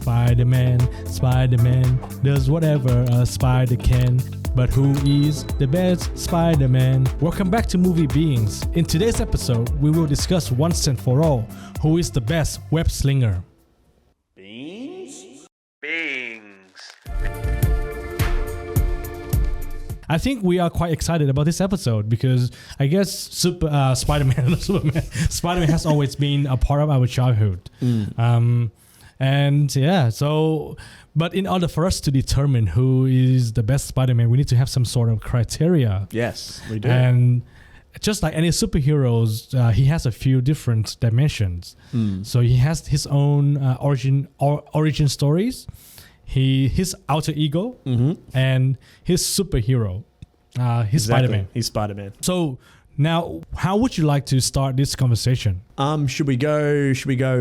Spider-Man, Spider-Man does whatever a spider can. But who is the best Spider-Man? Welcome back to MovieBeings. In today's episode, we will discuss once and for all who is the best web slinger. Beings? I think we are quite excited about this episode because I guess Spider-Man has always been a part of our childhood. But in order for us to determine who is the best Spider-Man, we need to have some sort of criteria. Yes, we do. And just like any superheroes, he has a few different dimensions. So he has his own origin stories, his alter ego, and his superhero. He's Spider-Man. He's Spider-Man. So now, how would you like to start this conversation? Should we go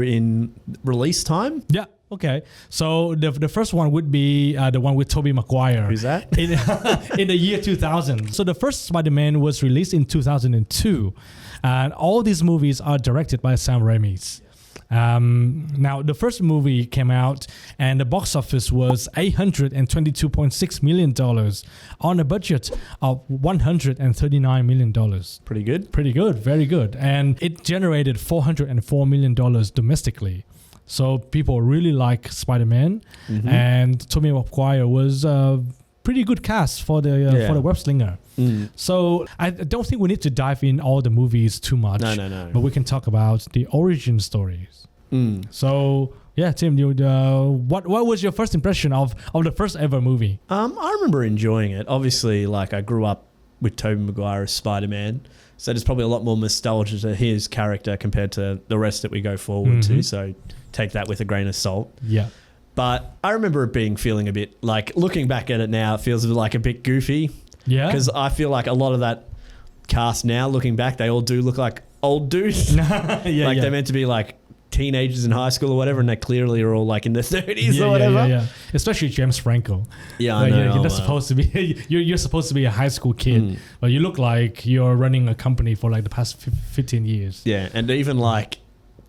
in release time? Yeah. Okay. So the first one would be the one with Tobey Macguire. Who's that? In the year 2000. So the first Spider-Man was released in 2002. And all these movies are directed by Sam Raimi. Now, the first movie came out and the box office was $822.6 million on a budget of $139 million. Pretty good. Pretty good. Very good. And it generated $404 million domestically. So people really like Spider-Man, and Tobey Maguire was a pretty good cast for the web slinger. So I don't think we need to dive in all the movies too much. No. But we can talk about the origin stories. So yeah, Tim, what was your first impression of the first ever movie? I remember enjoying it. Obviously, like I grew up with Tobey Maguire as Spider-Man, so there's probably a lot more nostalgia to his character compared to the rest that we go forward to. So take that with a grain of salt. Yeah. But I remember it feeling a bit like, looking back at it now, it feels like a bit goofy. Yeah. Because I feel like a lot of that cast now, looking back, they all do look like old dudes. They're meant to be like teenagers in high school or whatever, and they clearly are all like in their 30s or whatever. Yeah. Especially James Franco. Yeah, I know. You're not supposed to be. You're supposed to be a high school kid, but you look like you're running a company for like the past 15 years. Yeah, and even like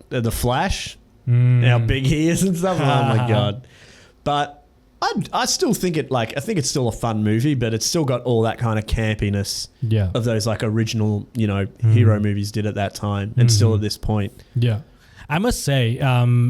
the Flash, how big he is and stuff. Oh my god! But I still think I think it's still a fun movie, but it's still got all that kind of campiness of those like original, hero movies did at that time, and still at this point. Yeah. I must say,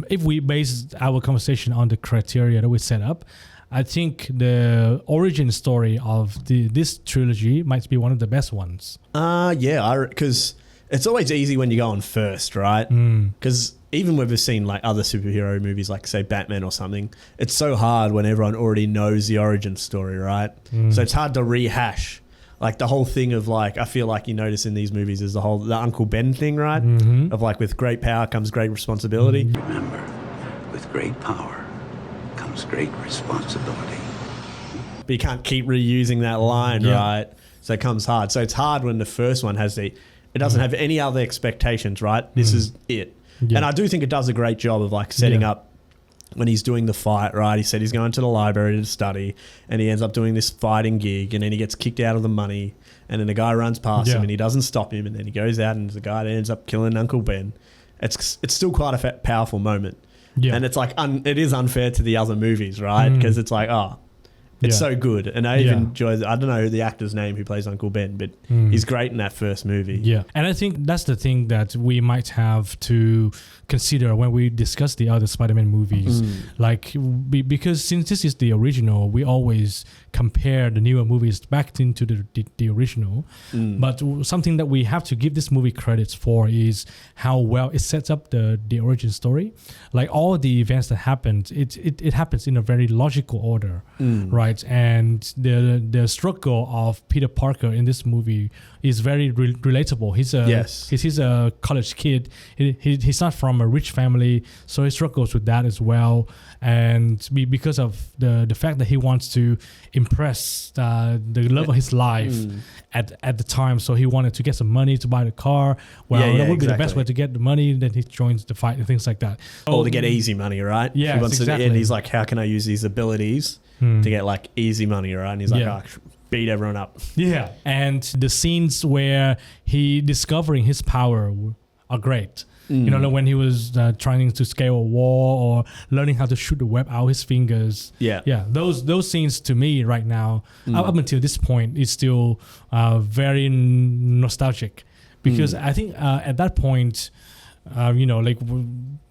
if we base our conversation on the criteria that we set up, I think the origin story of this trilogy might be one of the best ones. Because it's always easy when you go on first, right? Because even when we've seen like other superhero movies, like say Batman or something, it's so hard when everyone already knows the origin story, right? So it's hard to rehash. Like the whole thing of like, I feel like you notice in these movies is the Uncle Ben thing, right? Of like, with great power comes great responsibility. Remember, with great power comes great responsibility. But you can't keep reusing that line, right? So it comes hard. So it's hard when the first one it doesn't have any other expectations, right? This is it. Yeah. And I do think it does a great job of like setting up when he's doing the fight, right? He said he's going to the library to study, and he ends up doing this fighting gig, and then he gets kicked out of the money, and then the guy runs past him and he doesn't stop him, and then he goes out and the guy ends up killing Uncle Ben. It's still quite a powerful moment. Yeah. And it's like, it is unfair to the other movies, right? Because it's like, it's so good. And I even enjoy I don't know the actor's name who plays Uncle Ben, but he's great in that first movie. Yeah. And I think that's the thing that we might have to consider when we discuss the other Spider-Man movies. Like, because since this is the original, we always compare the newer movies back into the original. But something that we have to give this movie credits for is how well it sets up the origin story. Like all the events that happened, it happens in a very logical order, right? And the struggle of Peter Parker in this movie is very relatable. He's a college kid. He's not from a rich family, so he struggles with that as well. And because of the fact that he wants to impress the love of his life at the time, so he wanted to get some money to buy the car. That would be the best way to get the money. Then he joins the fight and things like that. Or to get easy money, right? Yeah, exactly. And he's like, how can I use these abilities to get like easy money, right? And he's like, beat everyone up. Yeah, and the scenes where he discovering his power are great. You know, like when he was trying to scale a wall or learning how to shoot the web out his fingers. Yeah. Those scenes to me right now, up until this point, is still very nostalgic, because I think at that point, you know, like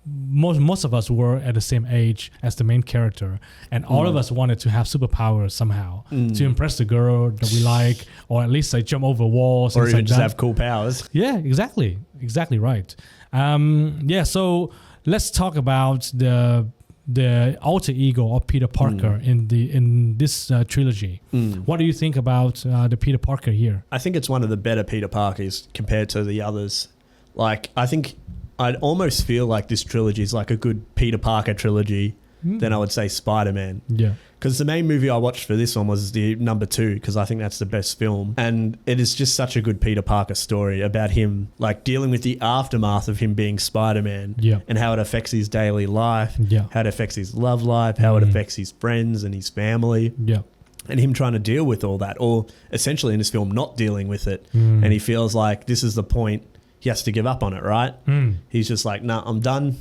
most of us were at the same age as the main character, and all of us wanted to have superpowers somehow to impress the girl that we like, or at least like jump over walls, or even like just that. have cool powers. Yeah, exactly right. So let's talk about the alter ego of Peter Parker in this trilogy. What do you think about the Peter Parker here? I think it's one of the better Peter Parkers compared to the others. Like, I think I'd almost feel like this trilogy is like a good Peter Parker trilogy than I would say Spider-Man. Yeah. Because the main movie I watched for this one was the number 2, because I think that's the best film. And it is just such a good Peter Parker story about him, like, dealing with the aftermath of him being Spider-Man, and how it affects his daily life, how it affects his love life, how it affects his friends and his family. Yeah. And him trying to deal with all that, or essentially in this film not dealing with it. And he feels like this is the point he has to give up on it, right? He's just like, nah, I'm done.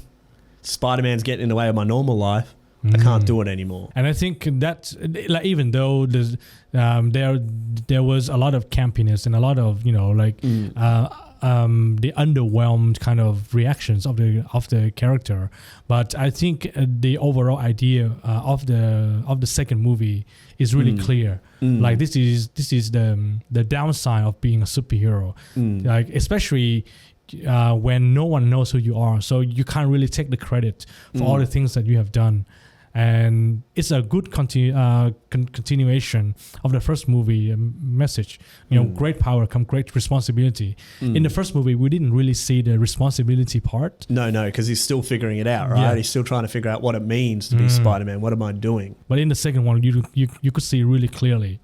Spider-Man's getting in the way of my normal life. I can't do it anymore. And I think that, like, even though there's, there was a lot of campiness and a lot of, you know, like the underwhelmed kind of reactions of the character, but I think the overall idea of the second movie is really clear. Like, this is the downside of being a superhero, like, especially when no one knows who you are, so you can't really take the credit for all the things that you have done. And it's a good continuation of the first movie message. You know, great power comes great responsibility. In the first movie, we didn't really see the responsibility part. No, because he's still figuring it out, right? He's still trying to figure out what it means to be Spider-Man. What am I doing? But in the second one, you could see really clearly.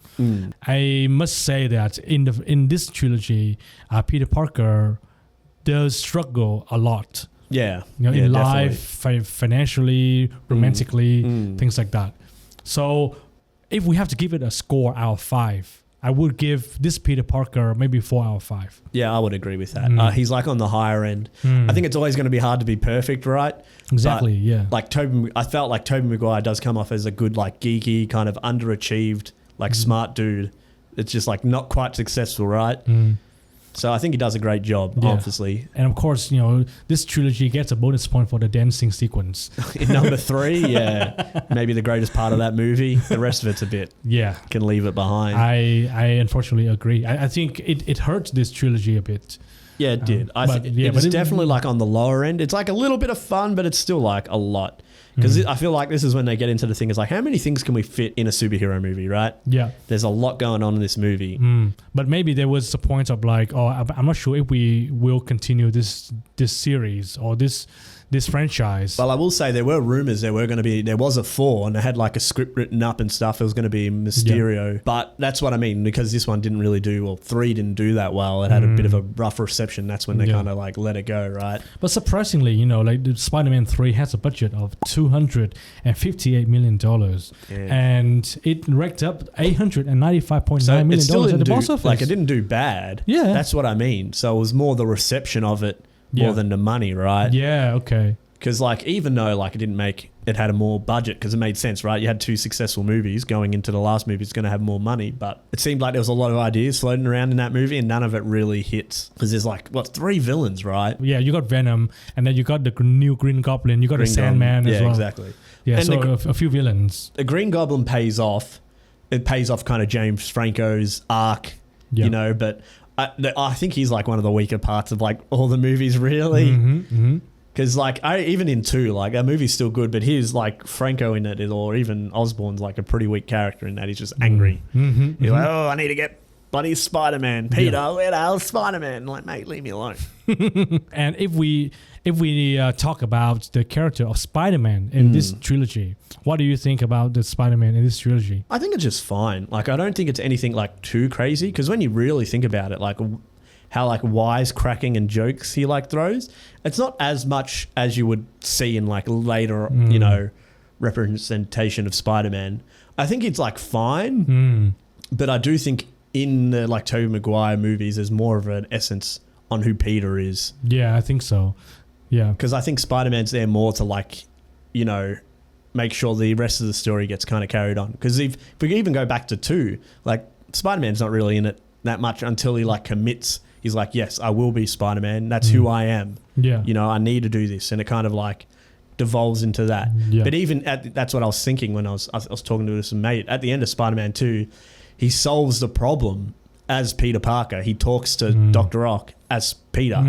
I must say that in this trilogy, Peter Parker does struggle a lot. Yeah, you know, in life, financially, romantically, things like that. So if we have to give it a score out of 5, I would give this Peter Parker maybe 4 out of 5. Yeah, I would agree with that. He's like on the higher end. I think it's always going to be hard to be perfect, right? Exactly, but, like I felt like Tobey Maguire does come off as a good, like, geeky, kind of underachieved, like, smart dude. It's just like not quite successful, right? So I think he does a great job, obviously. And of course, you know, this trilogy gets a bonus point for the dancing sequence. In number 3, maybe the greatest part of that movie. The rest of it's a bit, can leave it behind. I unfortunately agree. I think it hurts this trilogy a bit. Yeah, it did. It's definitely like on the lower end. It's like a little bit of fun, but it's still like a lot. Because I feel like this is when they get into the thing. It's like, how many things can we fit in a superhero movie, right? Yeah. There's a lot going on in this movie. But maybe there was a point of like, oh, I'm not sure if we will continue this series or this franchise. Well, I will say there were rumors there was a 4 and they had like a script written up and stuff. It was going to be Mysterio. But that's what I mean, because this one didn't really do, well, 3 didn't do that well. It had a bit of a rough reception. That's when they kind of like let it go, right? But surprisingly, you know, like the Spider-Man 3 has a budget of $258 million. And it racked up $895.9 million at the box office. Like, it didn't do bad. Yeah. That's what I mean. So it was more the reception of it more than the money, right? Yeah, okay. Because, like, even though, like, it had a more budget, because it made sense, right? You had 2 successful movies. Going into the last movie, it's going to have more money. But it seemed like there was a lot of ideas floating around in that movie, and none of it really hits. Because there's, like, 3 villains, right? Yeah, you got Venom, and then you got the new Green Goblin, you got the Sandman as well. Yeah, exactly. Yeah, and so a few villains. The Green Goblin pays off. It pays off kind of James Franco's arc, you know, but I think he's like one of the weaker parts of like all the movies, really. Because like even in 2, like that movie's still good, but he's like Franco in it, or even Osborn's like a pretty weak character in that. He's just angry. He's like, oh, I need to get bloody Spider-Man, Peter, where the hell's Spider-Man? Like, mate, leave me alone. And if we talk about the character of Spider-Man in this trilogy, what do you think about the Spider-Man in this trilogy? I think it's just fine. Like, I don't think it's anything like too crazy, because when you really think about it, like how like wisecracking and jokes he like throws, it's not as much as you would see in like later, you know, representation of Spider-Man. I think it's like fine, but I do think in the like Tobey Maguire movies, there's more of an essence on who Peter is. Yeah, I think so. Yeah. Because I think Spider-Man's there more to like, you know, make sure the rest of the story gets kind of carried on. Because if we even go back to 2, like Spider-Man's not really in it that much until he like commits. He's like, yes, I will be Spider-Man. That's who I am. Yeah. You know, I need to do this. And it kind of like devolves into that. Yeah. But even that's what I was thinking when I was talking to some mate. At the end of Spider-Man 2, he solves the problem as Peter Parker. He talks to Dr. Ock as Peter.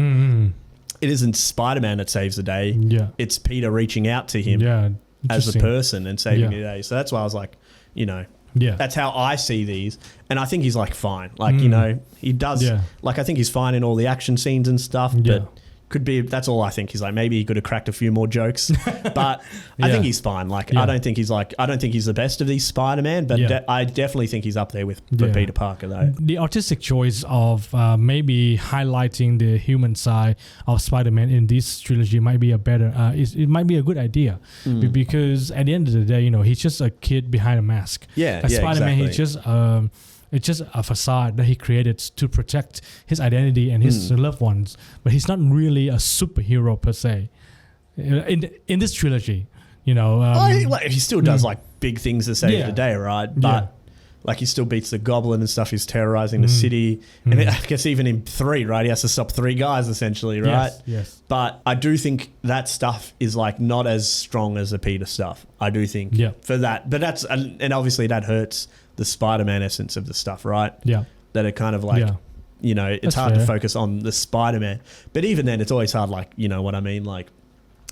It isn't Spider-Man that saves the day. Yeah. It's Peter reaching out to him as a person and saving the day. So that's why I was like, you know, that's how I see these. And I think he's like fine. Like, you know, he does, like I think he's fine in all the action scenes and stuff, but could be, that's all I think. He's like, maybe he could have cracked a few more jokes, but I think he's fine. Like, I don't think he's the best of these Spider-Man, but I definitely think he's up there with Peter Parker though. The artistic choice of maybe highlighting the human side of Spider-Man in this trilogy might be a better, it might be a good idea because at the end of the day, you know, he's just a kid behind a mask. exactly. Spider-Man, he's just, it's just a facade that he created to protect his identity and his loved ones. But he's not really a superhero per se. In this trilogy, you know. Like, he still does like big things to save the day, right? But like he still beats the Goblin and stuff. He's terrorizing the city. And I guess even in 3, right, he has to stop 3 guys essentially, right? Yes. But I do think that stuff is like not as strong as the Peter stuff. I do think for that. But that's, and obviously that hurts the Spider-Man essence of the stuff, right? Yeah. That it kind of like, you know, it's hard to focus on the Spider-Man. But even then, it's always hard, like, you know what I mean? Like,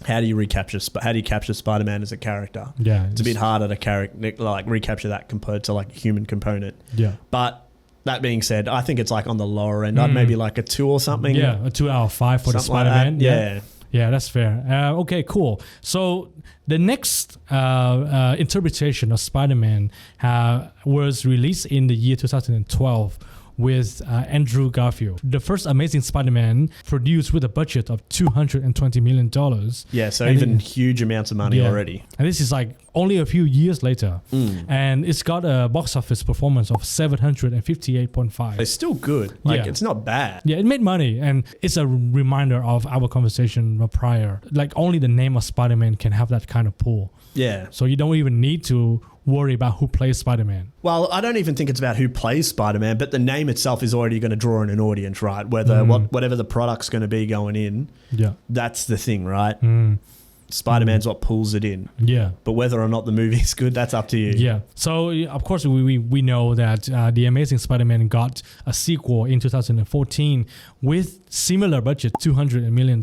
how do you capture Spider-Man as a character? Yeah. It's a bit harder to like recapture that compared to like a human component. Yeah. But that being said, I think it's like on the lower end. I'd maybe like a 2 or something. Yeah, a 2 out of 5 for the Spider-Man. Like Yeah, that's fair. Okay, cool. So the next interpretation of Spider-Man was released in the year 2012 with Andrew Garfield. The first Amazing Spider-Man produced with a budget of $220 million. Yeah, so even huge amounts of money already. And this is like only a few years later. And it's got a box office performance of 758.5. It's still good. Like, it's not bad. Yeah, it made money. And it's a reminder of our conversation prior. Like, only the name of Spider-Man can have that kind of pull. Yeah. So you don't even need to worry about who plays Spider-Man. Well, I don't even think it's about who plays Spider-Man, but the name itself is already going to draw in an audience, right? Whether whatever the product's going to be going in, that's the thing, right? Spider-Man's what pulls it in. Yeah. But whether or not the movie's good, that's up to you. Yeah. So, of course, we know that The Amazing Spider-Man got a sequel in 2014 with similar budget, $200 million.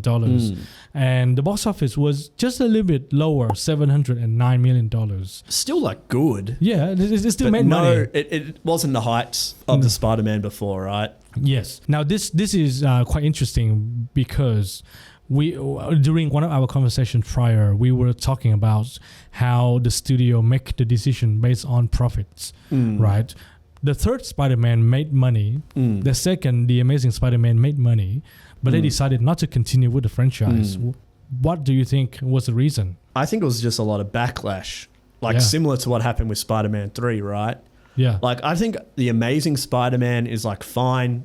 And the box office was just a little bit lower, $709 million. Still, like, good. Yeah, it still made money. It wasn't the heights of the Spider-Man before, right? Yes. Now, this is quite interesting because during one of our conversations prior, we were talking about how the studio make the decision based on profits, right? The third Spider-Man made money. The second, The Amazing Spider-Man, made money, but they decided not to continue with the franchise. What do you think was the reason? I think it was just a lot of backlash, like similar to what happened with Spider-Man 3, right? Yeah. Like, I think The Amazing Spider-Man is like fine.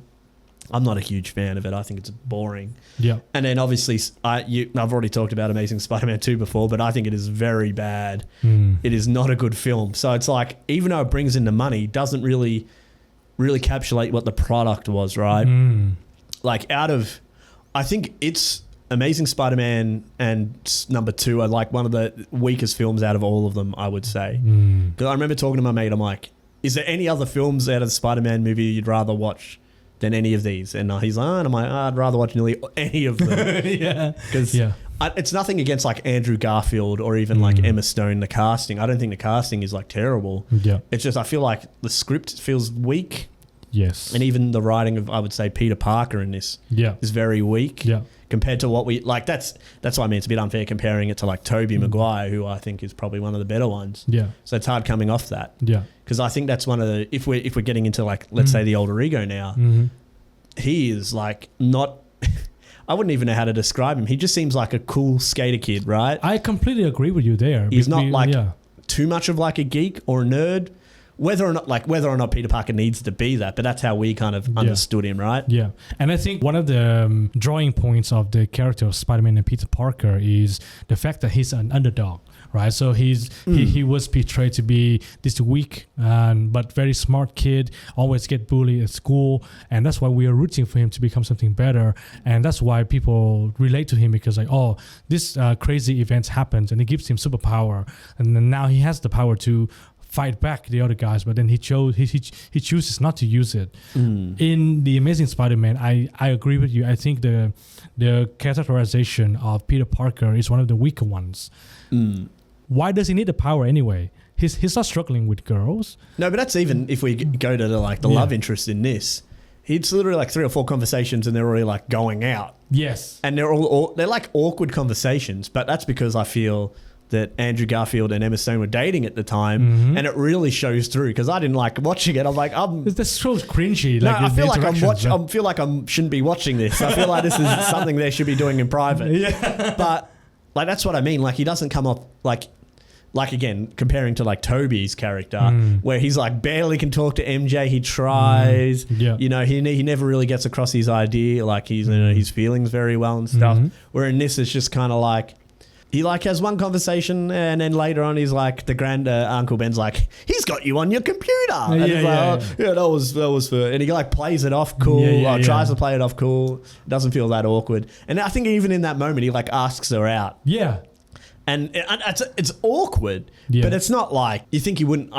I'm not a huge fan of it. I think it's boring. Yeah. And then obviously, I've already talked about Amazing Spider-Man 2 before, but I think it is very bad. It is not a good film. So it's like, even though it brings in the money, it doesn't really encapsulate what the product was, right? Like, I think it's Amazing Spider-Man and number 2 are like one of the weakest films out of all of them, I would say. Because I remember talking to my mate, I'm like, is there any other films out of the Spider-Man movie you'd rather watch than any of these? And he's like, and I'm like, I'd rather watch nearly any of them. Because it's nothing against like Andrew Garfield or even like Emma Stone, the casting. I don't think the casting is like terrible. Yeah. It's just, I feel like the script feels weak. Yes. And even the writing of, I would say, Peter Parker in this is very weak. Yeah. Compared to what we like, that's why I mean it's a bit unfair comparing it to like Tobey Maguire, who I think is probably one of the better ones. Yeah. So it's hard coming off that. Yeah. Because I think that's one of the, if we're getting into like, let's say the older ego now, he is like not, I wouldn't even know how to describe him. He just seems like a cool skater kid, right? I completely agree with you there. He's not like too much of like a geek or a nerd, whether or not Peter Parker needs to be that, but that's how we kind of understood him, right? Yeah. And I think one of the drawing points of the character of Spider-Man and Peter Parker is the fact that he's an underdog, right? So he was portrayed to be this weak but very smart kid, always get bullied at school, and that's why we are rooting for him to become something better, and that's why people relate to him, because like, oh, this crazy event happens and it gives him superpower, and then now he has the power to fight back the other guys, but then he chooses not to use it. In the Amazing Spider-Man, I agree with you. I think the characterization of Peter Parker is one of the weaker ones. Why does he need the power anyway? He's not struggling with girls. No, but that's even if we go to the love interest in this. It's literally like 3 or 4 conversations and they're already like going out. Yes. And they're like awkward conversations, but that's because I feel that Andrew Garfield and Emma Stone were dating at the time, and it really shows through, because I didn't like watching it. I'm like, that's so cringy. No, I feel like I shouldn't be watching this. I feel like this is something they should be doing in private. Yeah. But like, that's what I mean. Like, he doesn't come off like again, comparing to like Tobey's character, where he's like barely can talk to MJ. He tries, you know, he never really gets across his idea, like his feelings very well and stuff. Where in this, it's just kind of like, he like has one conversation, and then later on he's like, the grand Uncle Ben's like, he's got you on your computer. And he's like, that was for, and he like plays it off cool, or tries to play it off cool. Doesn't feel that awkward. And I think even in that moment, he like asks her out. Yeah. And it's awkward, but it's not like, you think he wouldn't,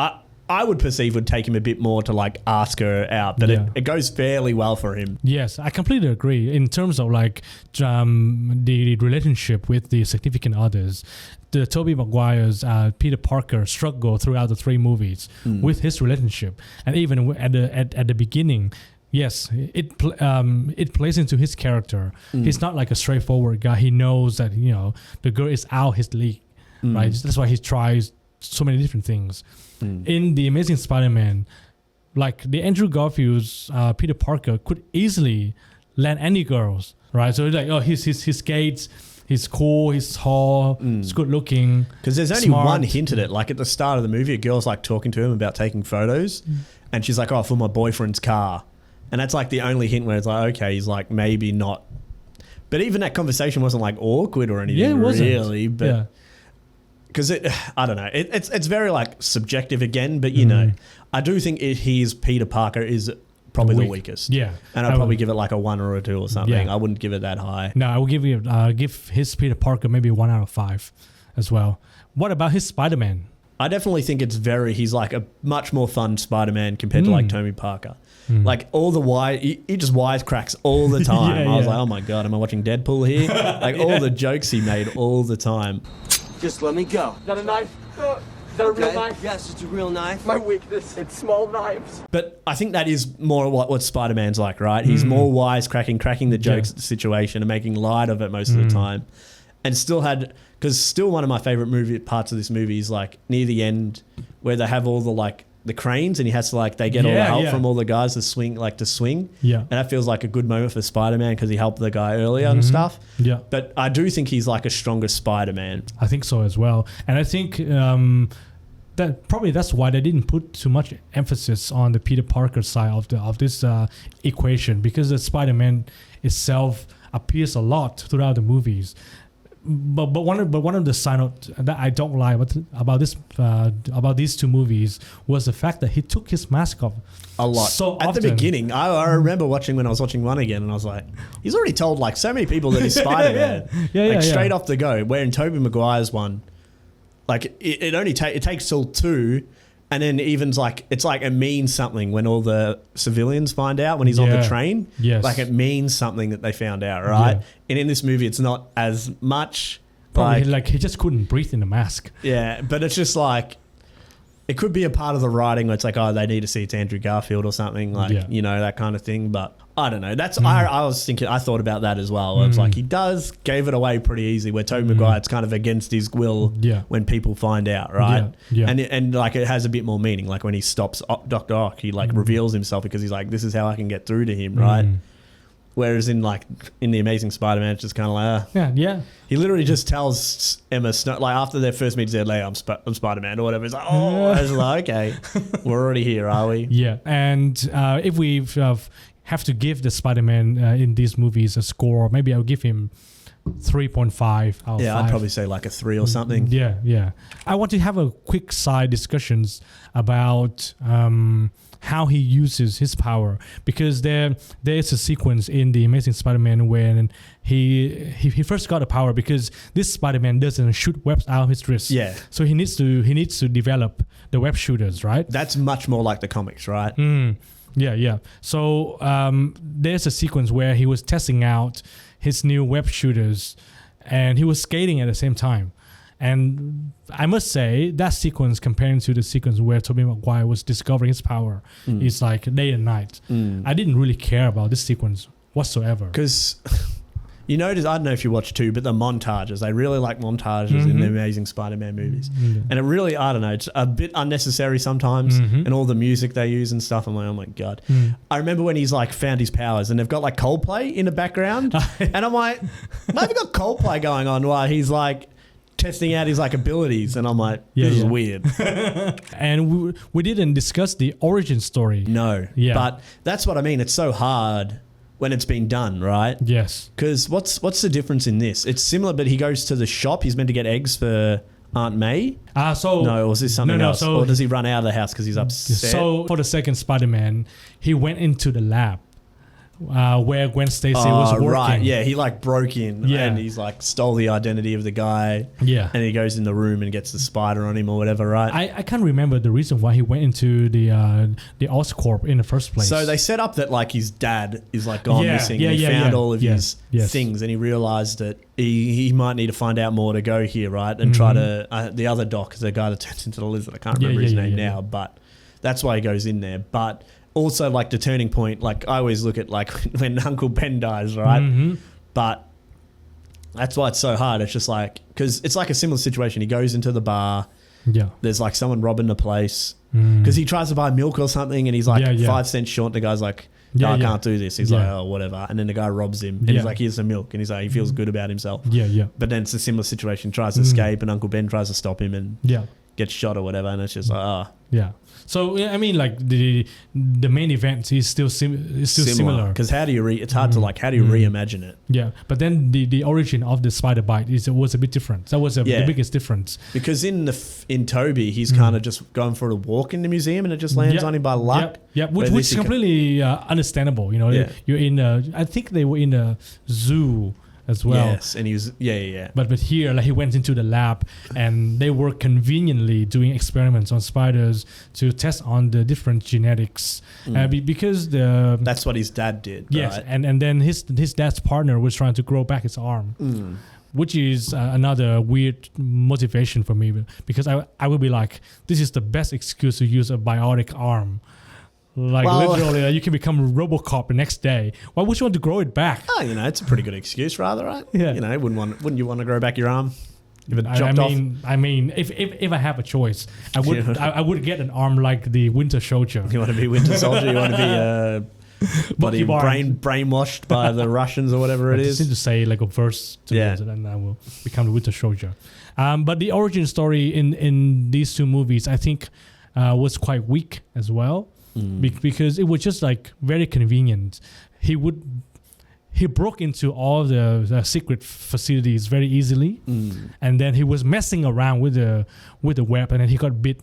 I would perceive would take him a bit more to like ask her out, but it goes fairly well for him. Yes, I completely agree. In terms of like the relationship with the significant others, the Tobey Maguire's Peter Parker struggle throughout the 3 movies with his relationship, and even at the beginning. Yes, it plays into his character. He's not like a straightforward guy. He knows that, you know, the girl is out his league, right? That's why he tries so many different things. In the Amazing Spider-Man, like the Andrew Garfield's Peter Parker could easily land any girls, right? So it's like, oh, he skates, he's cool, he's tall, he's good looking. Because there's only one hint at it. Like at the start of the movie, a girl's like talking to him about taking photos, and she's like, oh, for my boyfriend's car. And that's like the only hint where it's like, okay, he's like maybe not. But even that conversation wasn't like awkward or anything, it wasn't really. But because I don't know, it's very like subjective again. But you know, I do think his Peter Parker is probably the weakest. Yeah, and I'd probably give it like a 1 or a 2 or something. Yeah. I wouldn't give it that high. No, I will give his Peter Parker maybe 1 out of 5 as well. What about his Spider-Man? I definitely think he's like a much more fun Spider-Man compared to like Tobey Parker. Like all the he just wisecracks all the time. I was like, oh my God, am I watching Deadpool here? Like all the jokes he made all the time. Just let me go. Is that a knife? Is that a real knife? Yes, it's a real knife. My weakness, it's small knives. But I think that is more what Spider-Man's like, right? He's more wisecracking, cracking the jokes at the situation and making light of it most of the time. And still one of my favorite parts of this movie is like near the end where they have all the cranes and he has to like, they get all the help from all the guys to swing. Yeah. And that feels like a good moment for Spider-Man because he helped the guy earlier and stuff. Yeah. But I do think he's like a stronger Spider-Man. I think so as well. And I think that's why they didn't put too much emphasis on the Peter Parker side of this equation, because the Spider-Man itself appears a lot throughout the movies. But one of the sign that I don't like about these 2 movies was the fact that he took his mask off a lot. So at often. The beginning, I remember when I was watching one again, and I was like, he's already told like so many people that he's Spider-Man, straight off the go. Where in Tobey Maguire's one, like it takes till 2. And then even's like, it's like it means something when all the civilians find out when he's on the train. Yes. Like it means something that they found out, right? Yeah. And in this movie, it's not as much. Probably like he just couldn't breathe in the mask. Yeah, but it's just like, it could be a part of the writing where it's like, oh, they need to see it's Andrew Garfield or something, like, you know, that kind of thing. But I don't know. That's I thought about that as well. It's like he gave it away pretty easy, where Tobey Maguire, it's kind of against his will when people find out, right? Yeah. And like it has a bit more meaning. Like when he stops Dr. Ock, he like reveals himself because he's like, this is how I can get through to him, right? Whereas in the Amazing Spider-Man, it's just kind of like, Yeah. He literally just tells Emma Stone, like after their first meeting, he said, "Hey, I'm Spider-Man" or whatever. It's like, I was like, okay, we're already here, are we? Yeah, and if we have to give the Spider-Man in these movies a score, maybe I'll give him 3.5 out of 5. I'd probably say like a 3 or something. Yeah. I want to have a quick side discussions about how he uses his power, because there is a sequence in the Amazing Spider-Man when he first got the power, because this Spider-Man doesn't shoot webs out of his wrist. Yeah. So he needs to develop the web shooters, right? That's much more like the comics, right? Yeah. So there's a sequence where he was testing out his new web shooters, and he was skating at the same time. And I must say that sequence, comparing to the sequence where Tobey Maguire was discovering his power, is like day and night. I didn't really care about this sequence whatsoever. Because you notice, I don't know if you watch too, but the montages, they really like montages in the Amazing Spider-Man movies. And it really, I don't know, it's a bit unnecessary sometimes, and all the music they use and stuff. I'm like, oh my God. I remember when he's like found his powers and they've got like Coldplay in the background. And I'm like, why have you got Coldplay going on while he's like testing out his like abilities? And I'm like, this is weird. And we didn't discuss the origin story. No. Yeah. But that's what I mean. It's so hard when it's been done, right? Yes. Because what's the difference in this? It's similar, but he goes to the shop. He's meant to get eggs for Aunt May. No, or is this something else? Or does he run out of the house because he's upset? So for the second Spider-Man, he went into the lab where Gwen Stacy was working. Right, yeah, he like broke in and he's like stole the identity of the guy. Yeah. And he goes in the room and gets the spider on him or whatever, right? I can't remember the reason why he went into the Oscorp in the first place. So they set up that like his dad is like gone missing. And he found all of his things, and he realized that he might need to find out more to go here, right? And try to the other doc, the guy that turns into the lizard. I can't remember his name now, but that's why he goes in there. But also, like, the turning point, like, I always look at, like, when Uncle Ben dies, right? But that's why it's so hard. It's just like, because it's like a similar situation. He goes into the bar. Yeah. There's, like, someone robbing the place. Because he tries to buy milk or something, and he's, like, 5 cents short. And the guy's like, no, I can't do this. He's like, oh, whatever. And then the guy robs him. And he's like, here's some milk. And he's like, he feels good about himself. Yeah. But then it's a similar situation. He tries to escape, and Uncle Ben tries to stop him and gets shot or whatever. And it's just like, Yeah. So I mean, like the main event is still similar. Because how do you it's hard to like, how do you reimagine it? Yeah, but then the origin of the spider bite was a bit different. That was the biggest difference. Because in Tobey, he's kind of just going for a walk in the museum, and it just lands on him by luck. Yeah, which is completely understandable. You know, you're in I think they were in a zoo as well. Yes, and he was But here, like, he went into the lab, and they were conveniently doing experiments on spiders to test on the different genetics, because that's what his dad did. Yes, right? and then his dad's partner was trying to grow back his arm. Which is another weird motivation for me, because I would be like, this is the best excuse to use a biotic arm. Like, literally, you can become RoboCop the next day. Why would you want to grow it back? Oh, you know, it's a pretty good excuse, rather, right? Yeah. You know, wouldn't you want to grow back your arm? If it I mean, if I have a choice, I would I would get an arm like the Winter Soldier. You want to be Winter Soldier? You want to be brainwashed by the Russians or whatever it is? I just need to say like a verse to it, and I will become the Winter Soldier. But the origin story in these two movies, I think, was quite weak as well. Because it was just like very convenient. He broke into all the secret facilities very easily, and then he was messing around with the web, and then he got bit,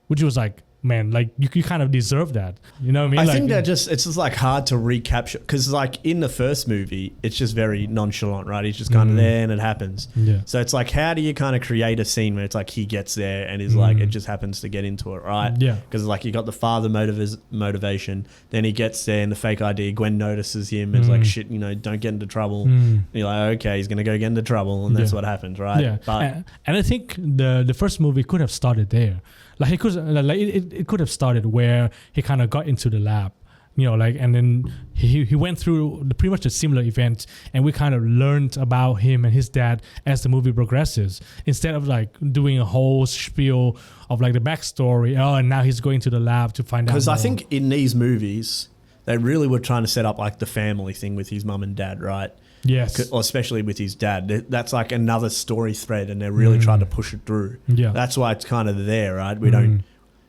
which was like, man, like you kind of deserve that. You know what I mean? I think that it's just like hard to recapture, because like in the first movie, it's just very nonchalant, right? He's just kind of there and it happens. Yeah. So it's like, how do you kind of create a scene where it's like he gets there and is like, it just happens to get into it, right? Yeah. Because like you got the father motivation, then he gets there and the fake ID, Gwen notices him. It's like, shit, you know, don't get into trouble. And you're like, okay, he's gonna go get into trouble, and that's what happens, right? Yeah. But and I think the first movie could have started there. Like it could have started where he kind of got into the lab, you know, like, and then he went through pretty much a similar event, and we kind of learned about him and his dad as the movie progresses, instead of like doing a whole spiel of like the backstory. Oh, and now he's going to the lab to find out. Because I think in these movies, they really were trying to set up like the family thing with his mum and dad, right? Yes. Or especially with his dad. That's like another story thread, and they're really trying to push it through. Yeah. That's why it's kind of there, right? We don't,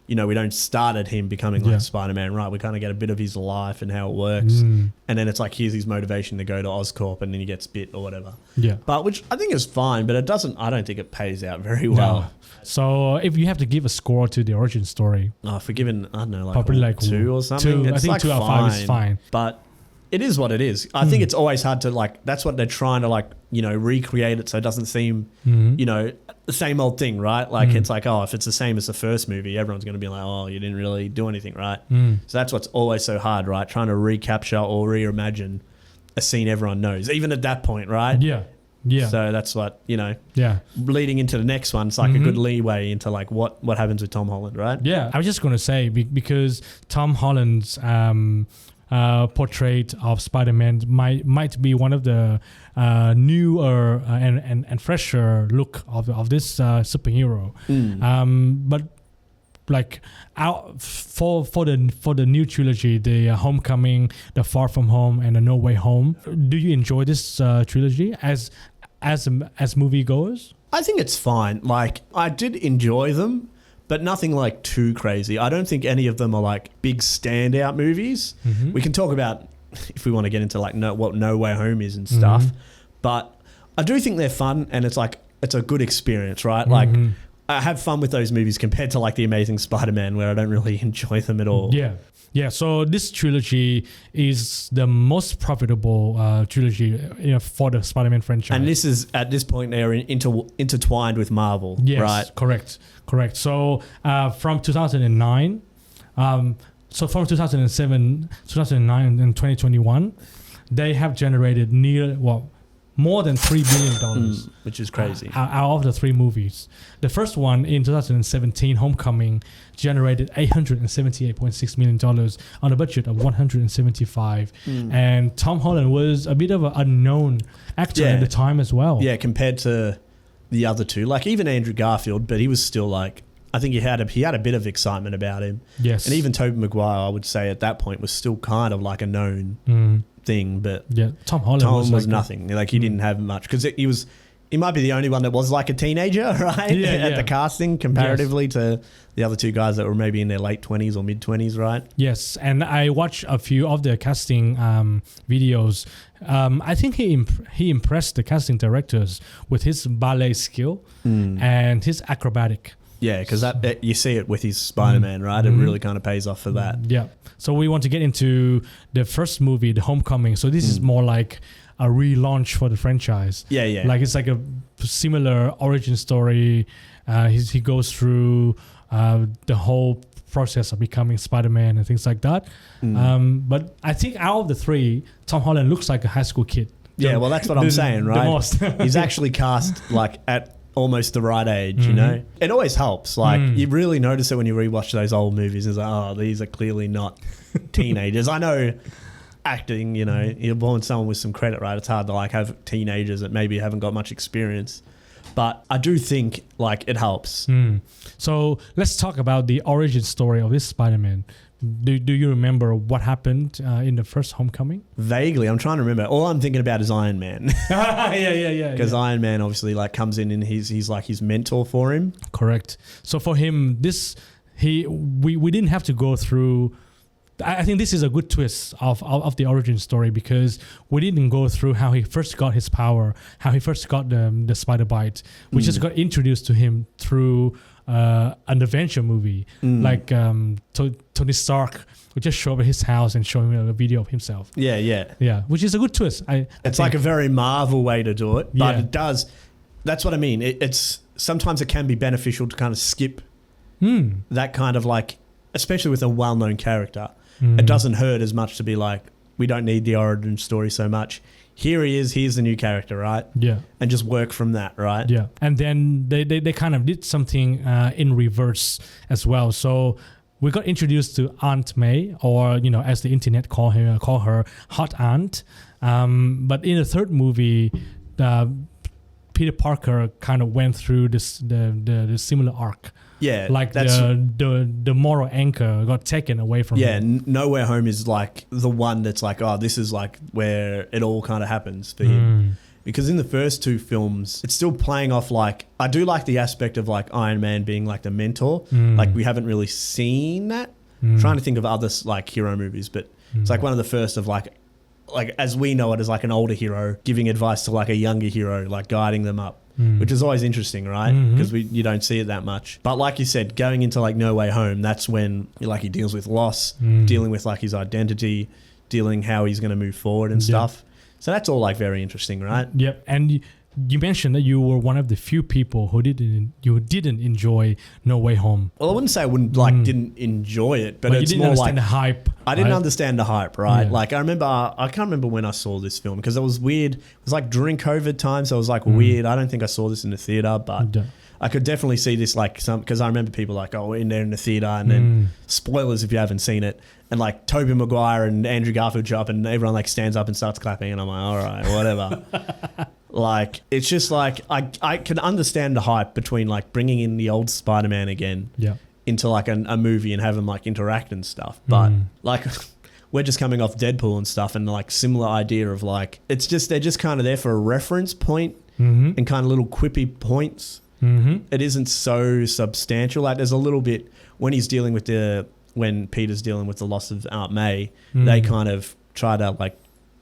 we don't start at him becoming like Spider-Man, right? We kind of get a bit of his life and how it works. And then it's like, here's his motivation to go to Oscorp, and then he gets bit or whatever. Yeah. But which I think is fine, but I don't think it pays out very well. No. So if you have to give a score to the origin story, If we're given, I don't know, like probably like 2 or something. I think like 2 out of 5 is fine. But it is what it is. I think it's always hard to like, that's what they're trying to like, recreate it so it doesn't seem, the same old thing, right? Like it's like, if it's the same as the first movie, everyone's going to be like, oh, you didn't really do anything, right? So that's what's always so hard, right? Trying to recapture or reimagine a scene everyone knows, even at that point, right? Yeah. Yeah. So that's what, yeah. leading into the next one, it's like a good leeway into like what happens with Tom Holland, right? Yeah. I was just going to say, because Tom Holland's portrait of Spider-Man might be one of the newer and fresher look of this superhero. But like for the new trilogy, the Homecoming, the Far From Home, and the No Way Home, do you enjoy this trilogy as moviegoers? I think it's fine. Like, I did enjoy them, but nothing like too crazy. I don't think any of them are like big standout movies. We can talk about if we want to get into like what No Way Home is and stuff, but I do think they're fun, and it's like it's a good experience, right? Like, I have fun with those movies compared to like the Amazing Spiderman, where I don't really enjoy them at all. Yeah. Yeah, so this trilogy is the most profitable trilogy for the Spider-Man franchise. And this is, at this point, they're intertwined with Marvel, right? Correct. So from 2009, so from 2007, 2009, and 2021, they have generated more than $3 billion. Which is crazy. Out of the 3 movies. The first one in 2017, Homecoming, generated $878.6 million on a budget of $175. And Tom Holland was a bit of an unknown actor at the time as well. Yeah, compared to the other two. Like even Andrew Garfield, but he was still like, I think he had a bit of excitement about him. Yes. And even Tobey Maguire, I would say at that point, was still kind of like a known thing, but Tom Holland was nothing. Like he didn't have much, because he might be the only one that was like a teenager, right? At the casting, comparatively to the other 2 guys that were maybe in their late 20s or mid 20s, right? Yes, and I watched a few of the casting videos. I think he impressed the casting directors with his ballet skill and his acrobatic. Yeah, because that you see it with his Spider-Man, right? It really kind of pays off for that. Yeah. So we want to get into the first movie, The Homecoming. So this is more like a relaunch for the franchise. Yeah. Like it's like a similar origin story. He goes through the whole process of becoming Spider-Man and things like that. But I think out of the 3, Tom Holland looks like a high school kid. Yeah, well, that's what I'm saying, right? The most. He's actually cast like at almost the right age, It always helps. Like you really notice it when you rewatch those old movies. It's like, oh, these are clearly not teenagers. I know acting, you're born someone with some credit, right? It's hard to like have teenagers that maybe haven't got much experience. But I do think like it helps. So let's talk about the origin story of this Spider-Man. Do you remember what happened in the first Homecoming? Vaguely, I'm trying to remember. All I'm thinking about is Iron Man. Yeah. Because Iron Man obviously like comes in and he's like his mentor for him. Correct. So for him, we didn't have to go through. I think this is a good twist of the origin story, because we didn't go through how he first got his power, how he first got the spider bite. We just got introduced to him through an adventure movie, like Tony Stark would just show up at his house and show him a video of himself. Yeah, which is a good twist. It's like a very Marvel way to do it, but it does. That's what I mean. It's sometimes it can be beneficial to kind of skip that kind of like, especially with a well-known character. It doesn't hurt as much to be like, we don't need the origin story so much. Here he is, here's the new character, right? Yeah. And just work from that, right? Yeah. And then they kind of did something in reverse as well. So we got introduced to Aunt May, or, as the internet call her, Hot Aunt. But in the third movie, Peter Parker kind of went through the similar arc Yeah, like the moral anchor got taken away from him. No Way Home is like the one that's like, oh, this is like where it all kind of happens for him. Because in the first two films, it's still playing off like, I do like the aspect of like Iron Man being like the mentor. Like we haven't really seen that. Trying to think of other like hero movies, but it's like one of the first of like as we know it as like an older hero giving advice to like a younger hero, like guiding them up. Which is always interesting, right? Because you don't see it that much. But like you said, going into like No Way Home, that's when like he deals with loss, dealing with like his identity, dealing how he's going to move forward and stuff. So that's all like very interesting, right? Yep. And you mentioned that you were one of the few people who didn't enjoy No Way Home. Well, I wouldn't say I didn't enjoy it, but it's you didn't more understand like the hype. I didn't right? understand the hype, right? Yeah. Like I can't remember when I saw this film because it was weird. It was like during COVID time, so it was like weird. I don't think I saw this in the theater, but I could definitely see this like because I remember people like, oh, we're in there in the theater, and then spoilers if you haven't seen it, and like Tobey Maguire and Andrew Garfield show up, and everyone like stands up and starts clapping, and I'm like, all right, whatever. Like it's just like I can understand the hype between like bringing in the old Spider-Man again into like a movie and have them like interact and stuff, but like we're just coming off Deadpool and stuff, and like similar idea of like it's just they're just kind of there for a reference point and kind of little quippy points. It isn't so substantial. Like there's a little bit when he's dealing with when Peter's dealing with the loss of Aunt May, they kind of try to like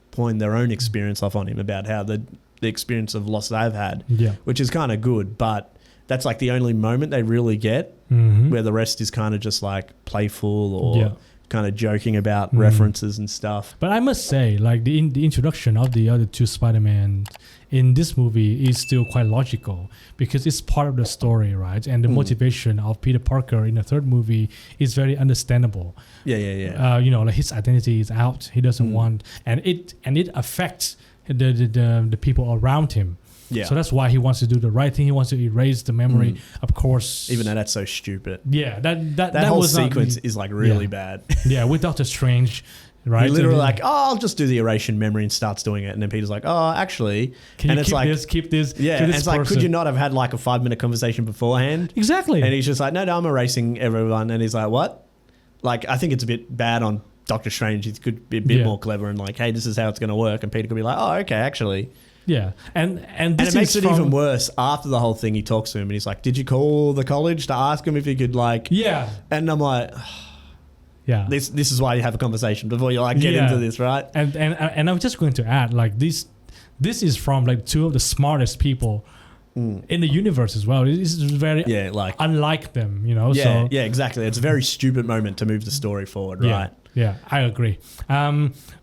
point their own experience off on him about how the experience of loss they've had, which is kind of good, but that's like the only moment they really get where the rest is kind of just like playful or kind of joking about references and stuff. But I must say, like the introduction of the other two Spider-Man in this movie is still quite logical because it's part of the story, right? And the motivation of Peter Parker in the third movie is very understandable. You know, like his identity is out. He doesn't want, and it affects the people around him. Yeah. So that's why he wants to do the right thing. He wants to erase the memory, of course. Even though that's so stupid. Yeah, that whole was sequence is like really bad. Yeah, with Doctor Strange, right? He literally like, I'll just do the erasure memory and starts doing it, and then Peter's like, oh, actually, can and you it's keep like, this, keep this? Yeah, and it's like, could you not have had like a 5-minute conversation beforehand? Exactly. And he's just like, no, I'm erasing everyone, and he's like, what? Like, I think it's a bit bad on Doctor Strange. He could be a bit more clever and like, hey, this is how it's going to work, and Peter could be like, oh, okay, actually. Yeah, and this it makes it even worse after the whole thing. He talks to him and he's like, "Did you call the college to ask him if he could like?" Yeah, and I'm like, "Yeah, this is why you have a conversation before you like get into this, right?" And I'm just going to add like this is from like two of the smartest people in the universe as well. This is very unlike them, you know. Yeah, so, exactly. It's a very stupid moment to move the story forward, right? Yeah, I agree.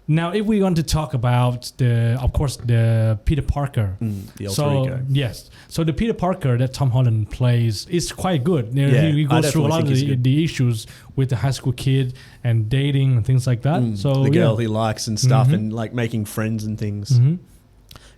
Now, if we want to talk about the Peter Parker, the alter ego. Yes, so the Peter Parker that Tom Holland plays is quite good. He goes through a lot of the issues with the high school kid and dating and things like that. So the girl he likes and stuff, and like making friends and things.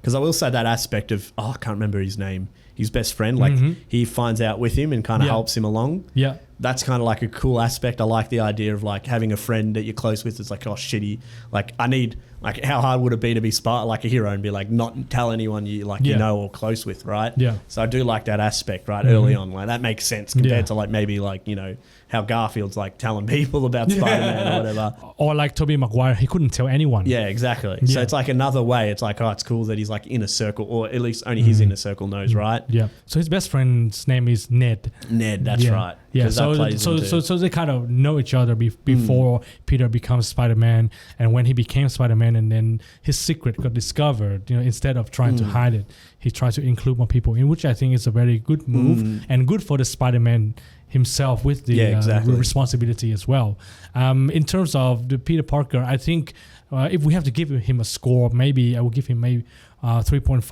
Because I will say that aspect of I can't remember his name. His best friend, like he finds out with him and kind of helps him along. Yeah. That's kind of like a cool aspect. I like the idea of like having a friend that you're close with. It's like, oh, shitty. Like I need, like how hard would it be to be like a hero and be like, not tell anyone you like, you know, or close with, right? Yeah. So I do like that aspect, right? Early on, like that makes sense compared to like maybe like, you know, how Garfield's like telling people about Spider-Man or whatever. Or like Tobey Maguire, he couldn't tell anyone. Yeah, exactly. So it's like another way. It's like, oh, it's cool that he's like in a circle, or at least only his inner circle knows, right? Yeah. So his best friend's name is Ned. Ned, that's right. Yeah, so they kind of know each other before Peter becomes Spider-Man, and when he became Spider-Man, and then his secret got discovered. You know, instead of trying to hide it, he tried to include more people in, which I think is a very good move and good for the Spider-Man himself with the responsibility as well. In terms of the Peter Parker, I think if we have to give him a score, maybe I will give him maybe 3.5,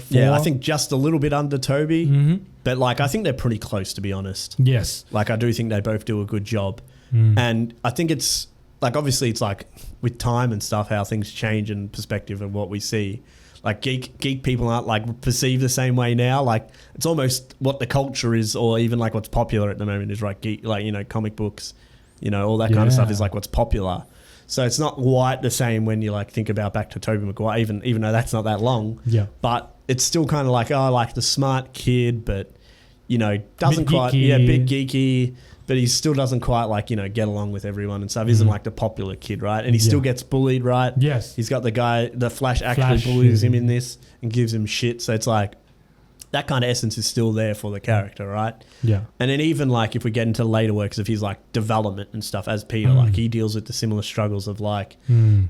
4. Yeah, I think just a little bit under Tobey, but like I think they're pretty close, to be honest. Yes. Like I do think they both do a good job. And I think it's like, obviously it's like with time and stuff, how things change in perspective of what we see. Like geek people aren't like perceived the same way now. Like it's almost what the culture is, or even like what's popular at the moment is like geek, like, you know, comic books, you know, all that kind of stuff is like what's popular. So it's not quite the same when you like think about back to Tobey Maguire, even though that's not that long. Yeah. But it's still kind of like, oh, like the smart kid, but you know, doesn't Bit quite, geeky. bit geeky, but he still doesn't quite like, you know, get along with everyone and stuff. Isn't like the popular kid, right? And he still gets bullied, right? Yes. He's got the Flash actually bullies him in this and gives him shit. So it's like, that kind of essence is still there for the character, right? Yeah. And then even like if we get into later works of his like development and stuff as Peter, like he deals with the similar struggles of like,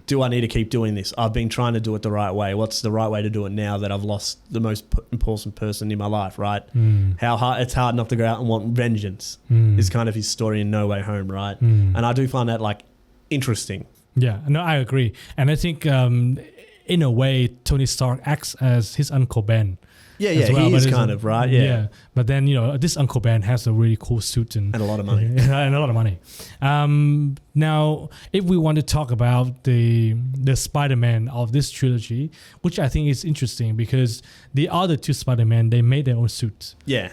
do I need to keep doing this? I've been trying to do it the right way. What's the right way to do it now that I've lost the most important person in my life, right? It's hard not to go out and want vengeance is kind of his story in No Way Home, right? And I do find that like interesting. Yeah, no, I agree. And I think in a way, Tony Stark acts as his Uncle Ben. Yeah, as well, he but is it's kind of, right? Yeah. But then, you know, this Uncle Ben has a really cool suit and a lot of money. and a lot of money. Now, if we want to talk about the Spider-Man of this trilogy, which I think is interesting because the other two Spider-Man, they made their own suits. Yeah.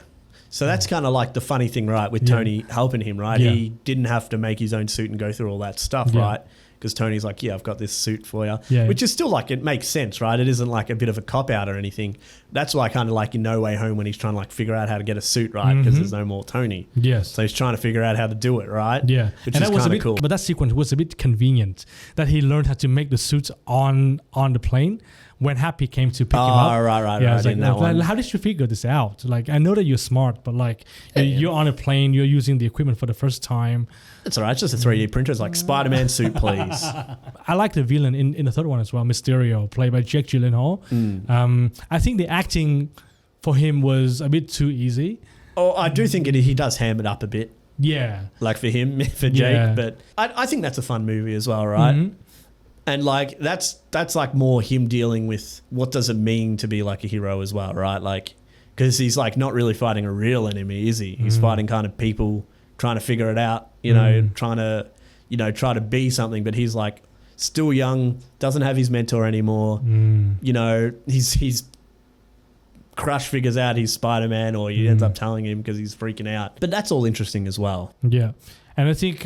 So that's kind of like the funny thing, right, with Tony helping him, right? Yeah. He didn't have to make his own suit and go through all that stuff, right? Because Tony's like, yeah, I've got this suit for you. Yeah. Which is still like, it makes sense, right? It isn't like a bit of a cop-out or anything. That's why I kind of like in No Way Home when he's trying to like figure out how to get a suit, right? Because there's no more Tony. Yes. So he's trying to figure out how to do it, right? Yeah. Which and is that was a kind of bit cool. But that sequence was a bit convenient that he learned how to make the suits on the plane when Happy came to pick him up. Right. Yeah, I was in that one. how did you figure this out? Like, I know that you're smart, but like, you're on a plane, you're using the equipment for the first time. It's all right. It's just a 3D printer. It's like, Spider-Man suit, please. I like the villain in the third one as well, Mysterio, played by Jake Gyllenhaal. I think the acting for him was a bit too easy. Oh, I do think he does ham it up a bit. Yeah. Like for him, for Jake. Yeah. But I think that's a fun movie as well, right? And like that's like more him dealing with what does it mean to be like a hero as well, right? Like, because he's like not really fighting a real enemy, is he? He's fighting kind of people trying to figure it out, you know, trying to, try to be something. But he's like still young, doesn't have his mentor anymore. You know, he's Crush figures out he's Spider-Man, or he ends up telling him because he's freaking out. But that's all interesting as well. Yeah. And I think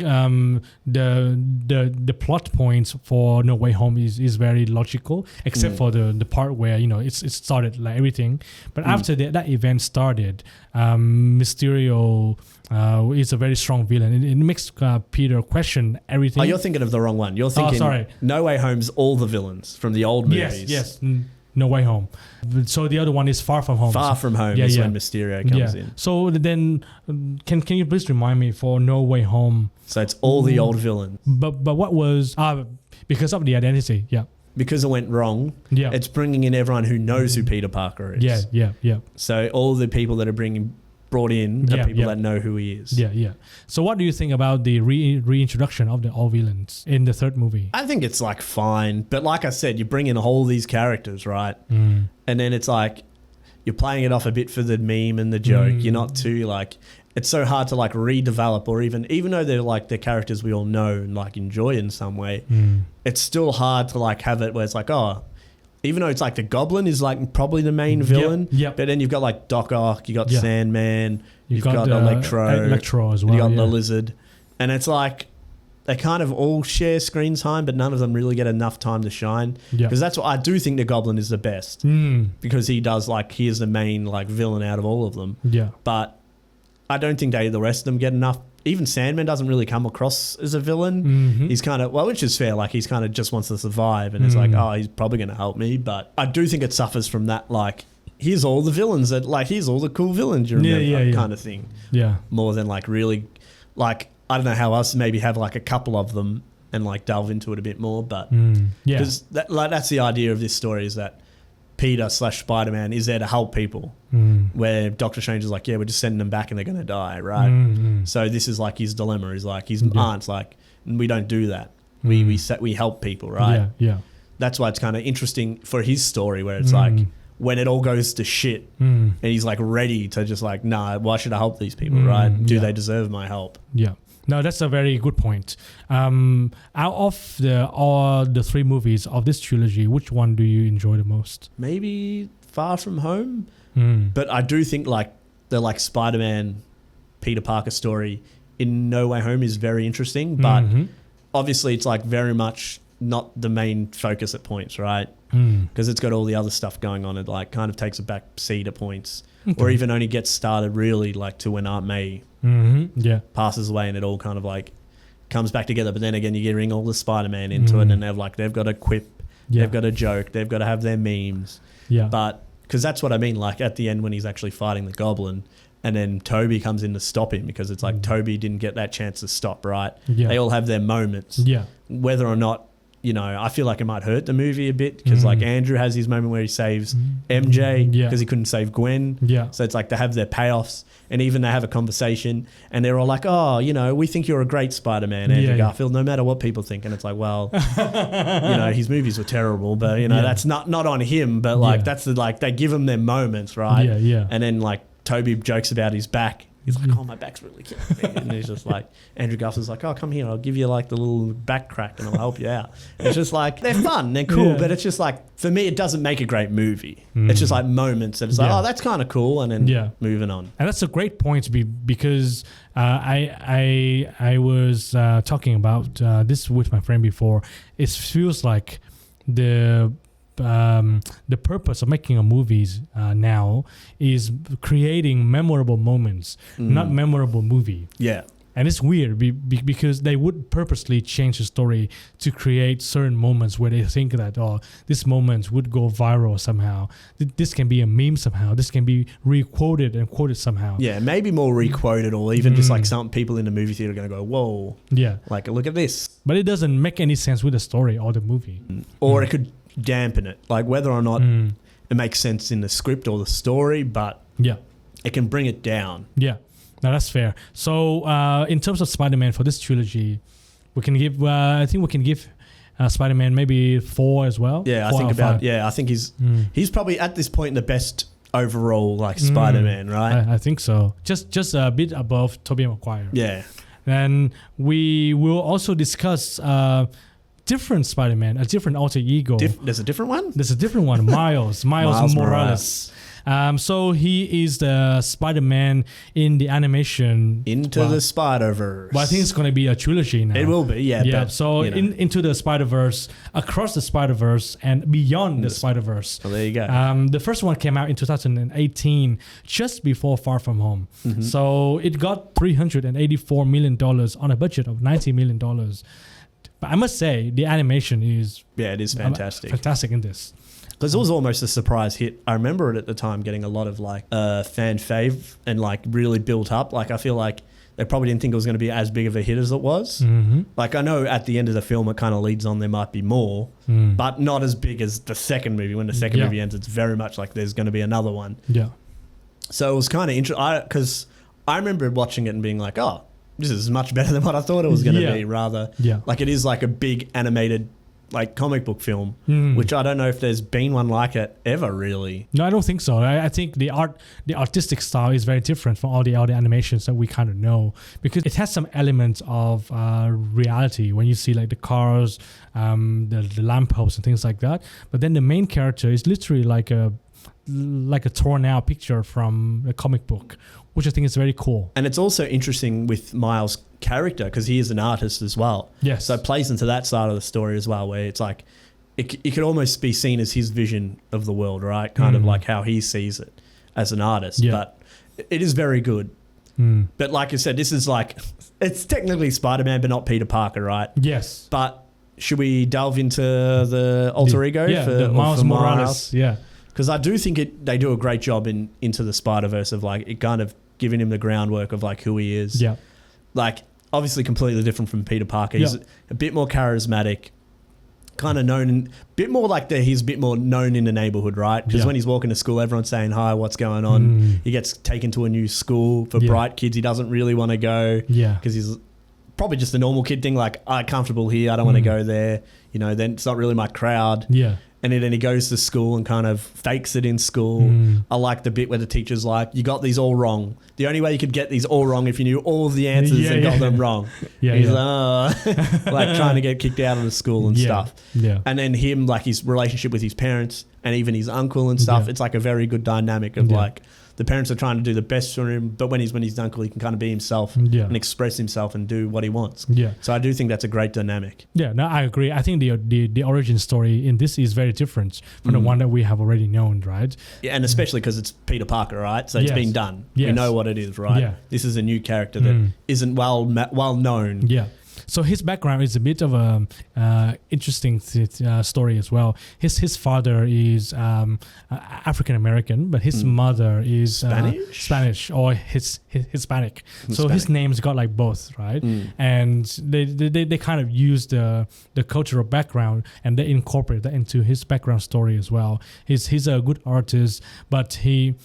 the plot points for No Way Home is very logical, except for the part where, you know, it started like everything. But after that event started, Mysterio is a very strong villain. It makes Peter question everything. Oh, you're thinking of the wrong one. You're thinking sorry. No Way Home's all the villains from the old movies. Yes. No Way Home. So the other one is Far From Home. Far From Home is when Mysterio comes in. So then, can you please remind me for No Way Home? So it's all the old villains. But what was because of the identity? Yeah. Because it went wrong. Yeah. It's bringing in everyone who knows who Peter Parker is. Yeah. So all the people that are brought in are people that know who he is. Yeah. So what do you think about the reintroduction of the all villains in the third movie? I think it's like fine, but like I said, you bring in all these characters, right? And then it's like you're playing it off a bit for the meme and the joke. You're not too like, it's so hard to like redevelop, or even though they're like the characters we all know and like enjoy in some way, it's still hard to like have it where it's like, oh, even though it's like the Goblin is like probably the main villain, Yep. but then you've got like Doc Ock, you got Sandman, you've got Electro as well. You got the Lizard, and it's like they kind of all share screen time, but none of them really get enough time to shine. Because that's what I do think the Goblin is the best, because he is the main like villain out of all of them. Yeah, but I don't think the rest of them get enough. Even Sandman doesn't really come across as a villain. He's kind of, which is fair, like he's kind of just wants to survive, and it's like, oh, he's probably going to help me. But I do think it suffers from that, like, here's all the villains here's all the cool villains you remember, kind of thing. Yeah. More than like really, like, I don't know how else, maybe have like a couple of them and like delve into it a bit more. But because that's the idea of this story, is that Peter / Spider-Man is there to help people, where Doctor Strange is like, yeah, we're just sending them back and they're going to die, right? So this is like his dilemma, is like his aunt's like, we don't do that. We help people, right? Yeah. That's why it's kind of interesting for his story, where it's like when it all goes to shit and he's like ready to just like, nah, why should I help these people, right? Do they deserve my help? Yeah. No, that's a very good point. Out of the three movies of this trilogy, which one do you enjoy the most? Maybe Far From Home, but I do think like the like Spider-Man Peter Parker story in No Way Home is very interesting, but obviously it's like very much not the main focus at points, right? Because it's got all the other stuff going on. It like kind of takes a back seat at points, or even only gets started really like to when Aunt May passes away, and it all kind of like comes back together. But then again, you bring all the Spider-Man into it, and they've got a quip, they've got a joke, they've got to have their memes. But because that's what I mean. Like at the end when he's actually fighting the Goblin, and then Tobey comes in to stop him, because it's like Tobey didn't get that chance to stop, right? They all have their moments. Whether or not, you know, I feel like it might hurt the movie a bit, because like Andrew has his moment where he saves MJ because he couldn't save Gwen. So it's like they have their payoffs, and even they have a conversation, and they're all like, oh, you know, we think you're a great Spider-Man, Andrew Garfield, no matter what people think. And it's like, well, you know, his movies were terrible, but you know, that's not on him, but like that's the, like they give him their moments, right? And then like Tobey jokes about his back. He's like, oh, my back's really killing me. And he's just like, Andrew Garfield's like, oh, come here, I'll give you like the little back crack and I'll help you out. It's just like, they're fun, they're cool, but it's just like, for me, it doesn't make a great movie. It's just like moments that it's like, oh, that's kind of cool, and then moving on. And that's a great point because I was talking about this with my friend before. It feels like the purpose of making a movies now is creating memorable moments, not memorable movie. And it's weird because they would purposely change the story to create certain moments where they think that, oh, this moment would go viral somehow. This can be a meme somehow. This can be re-quoted and quoted somehow. Maybe more re-quoted, or even just like some people in the movie theater are going to go, whoa. Like, look at this. But it doesn't make any sense with the story or the movie. Or it could dampen it, like whether or not it makes sense in the script or the story, but it can bring it down. No, that's fair. So in terms of Spider-Man for this trilogy, we can give I think we can give Spider-Man maybe 4 as well. I think he's probably at this point the best overall like Spider-Man, right? I think so. Just a bit above Tobey Maguire. Then we will also discuss different Spider-Man, a different alter ego. There's a different one? There's a different one, Miles Morales. So he is the Spider-Man in the animation. Into the Spiderverse. Well, I think it's going to be a trilogy now. It will be, But, so into the Spiderverse, across the Spiderverse, and beyond the Spiderverse. Oh, there you go. The first one came out in 2018, just before Far From Home. So it got $384 million on a budget of $90 million. But I must say, the animation is... it is fantastic. Fantastic in this. Because it was almost a surprise hit. I remember it at the time getting a lot of like fan fave and like really built up. Like I feel like they probably didn't think it was going to be as big of a hit as it was. Like I know at the end of the film it kind of leads on there might be more, but not as big as the second movie. When the second movie ends, it's very much like there's going to be another one. So it was kind of interesting because I remember watching it and being like, oh, this is much better than what I thought it was going to be. Rather, like it is like a big animated like comic book film, which I don't know if there's been one like it ever really. No, I don't think so. I think the artistic style is very different from all the other animations that we kind of know, because it has some elements of reality when you see like the cars, the lampposts and things like that. But then the main character is literally like a torn out picture from a comic book, which I think is very cool. And it's also interesting with Miles' character because he is an artist as well. So it plays into that side of the story as well, where it's like it could almost be seen as his vision of the world, right? Kind of like how he sees it as an artist. But it is very good. But like I said, this is like, it's technically Spider-Man, but not Peter Parker, right? Yes. But should we delve into the alter ego for Miles Morales? Because I do think they do a great job in Into the Spider-Verse of like it kind of giving him the groundwork of like who he is. Like obviously completely different from Peter Parker. He's a bit more charismatic, kind of known, bit more like he's a bit more known in the neighborhood, right? Because when he's walking to school, everyone's saying, hi, what's going on? He gets taken to a new school for bright kids. He doesn't really want to go because he's probably just a normal kid thing, like, I'm comfortable here, I don't want to go there. You know, then it's not really my crowd. And then he goes to school and kind of fakes it in school. I like the bit where the teacher's like, you got these all wrong. The only way you could get these all wrong if you knew all of the answers and got them wrong. He's like trying to get kicked out of the school and stuff. And then him, like his relationship with his parents and even his uncle and stuff, it's like a very good dynamic of like the parents are trying to do the best for him, but when he's his uncle, he can kind of be himself and express himself and do what he wants. Yeah. So I do think that's a great dynamic. Yeah, no, I agree. I think the origin story in this is very different from the one that we have already known, right? Yeah, and especially because it's Peter Parker, right? So it's been done. Yes. We know what it is, right? Yeah. This is a new character that isn't well known. Yeah. So his background is a bit of a interesting story as well. His father is African American, but his mother is Spanish or Hispanic. So his name's got like both, right? And they kind of use the cultural background and they incorporate that into his background story as well. He's a good artist, but he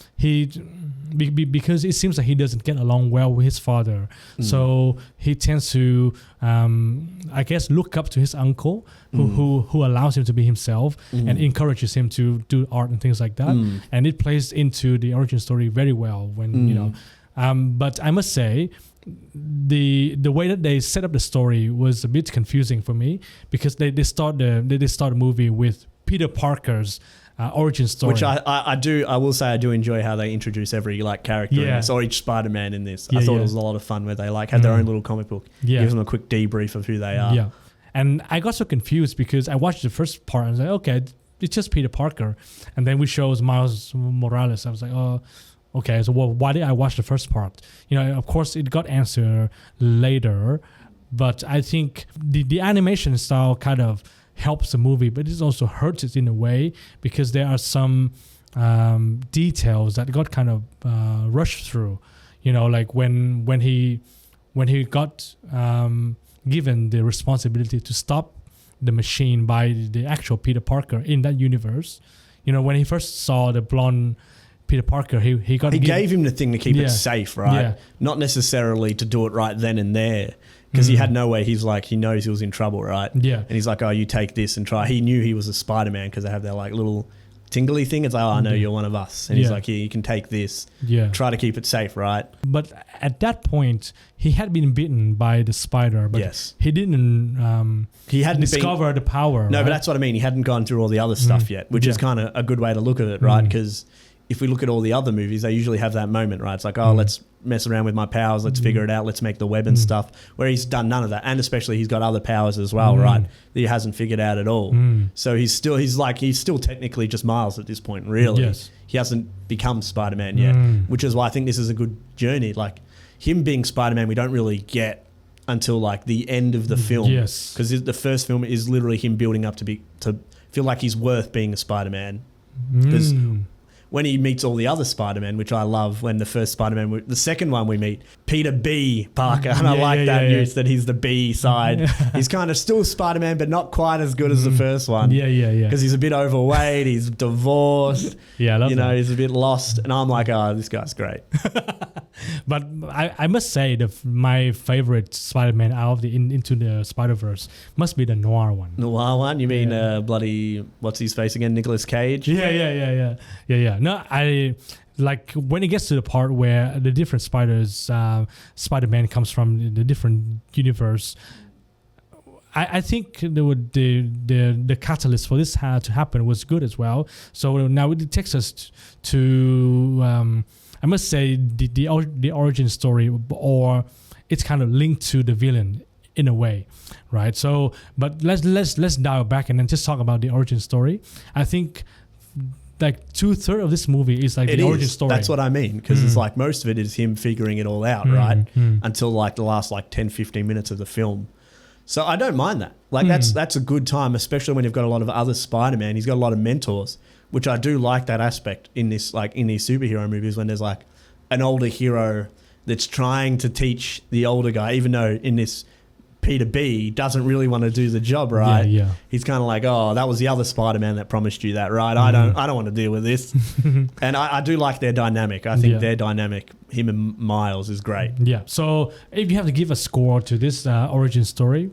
because it seems like he doesn't get along well with his father, so he tends to I guess look up to his uncle who allows him to be himself and encourages him to do art and things like that, and it plays into the origin story very well when you know. But I must say, the way that they set up the story was a bit confusing for me, because they start the movie with Peter Parker's origin story, which I will say I do enjoy how they introduce every like character in this, or each Spider-Man in this. I thought it was a lot of fun where they like had their own little comic book, gives them a quick debrief of who they are. Yeah, and I got so confused because I watched the first part and I was like, okay, it's just Peter Parker, and then we shows Miles Morales. I was like, oh, okay, so why did I watch the first part? You know, of course it got answered later, but I think the animation style kind of helps the movie, but it also hurts it in a way, because there are some details that got kind of rushed through. You know, like when he got given the responsibility to stop the machine by the actual Peter Parker in that universe. You know, when he first saw the blonde Peter Parker, he gave him the thing to keep it safe, right? Yeah. Not necessarily to do it right then and there, because he had no way. He's like, he knows he was in trouble, right? Yeah. And he's like, oh, you take this and try. He knew he was a Spider-Man because they have their like little tingly thing. It's like, oh, I know you're one of us. And he's like, here, you can take this. Yeah. Try to keep it safe, right? But at that point, he had been bitten by the spider, but he didn't he hadn't discover the power. No, right? but that's what I mean. He hadn't gone through all the other stuff yet, which is kind of a good way to look at it, right? Because if we look at all the other movies, they usually have that moment, right? It's like, oh, let's mess around with my powers. Let's figure it out. Let's make the web and stuff. Where he's done none of that. And especially he's got other powers as well, right? That he hasn't figured out at all. So he's still technically just Miles at this point, really. Yes. He hasn't become Spider-Man yet, which is why I think this is a good journey. Like him being Spider-Man, we don't really get until like the end of the film. Yes. Because the first film is literally him building up to feel like he's worth being a Spider-Man. Because when he meets all the other Spider-Man, which I love, when the first Spider-Man, the second one we meet, Peter B. Parker, and I like that news that he's the B side. He's kind of still Spider-Man, but not quite as good as the first one. Yeah. Because he's a bit overweight, he's divorced. Yeah, I love that. He's a bit lost. And I'm like, oh, this guy's great. But I must say my favorite Spider-Man out of the Into the Spiderverse must be the noir one. Noir one? You mean bloody, what's his face again? Nicolas Cage? Yeah. No, I like when it gets to the part where the different Spider-Man comes from the different universe. I think the catalyst for this to happen was good as well. So now it takes us to I must say the origin story, or it's kind of linked to the villain in a way, right? So, but let's dial back and then just talk about the origin story. I think like 2/3 of this movie is like the origin story. That's what I mean, because it's like most of it is him figuring it all out, right? Until like the last like 10-15 minutes of the film. So I don't mind that. Like that's a good time, especially when you've got a lot of other Spider-Man. He's got a lot of mentors, which I do like that aspect in this, like in these superhero movies, when there's like an older hero that's trying to teach the older guy, even though in this Peter B doesn't really want to do the job, right? Yeah. He's kind of like, oh, that was the other Spider-Man that promised you that, right? I don't want to deal with this. And I do like their dynamic. I think their dynamic, him and Miles, is great. Yeah. So if you have to give a score to this origin story,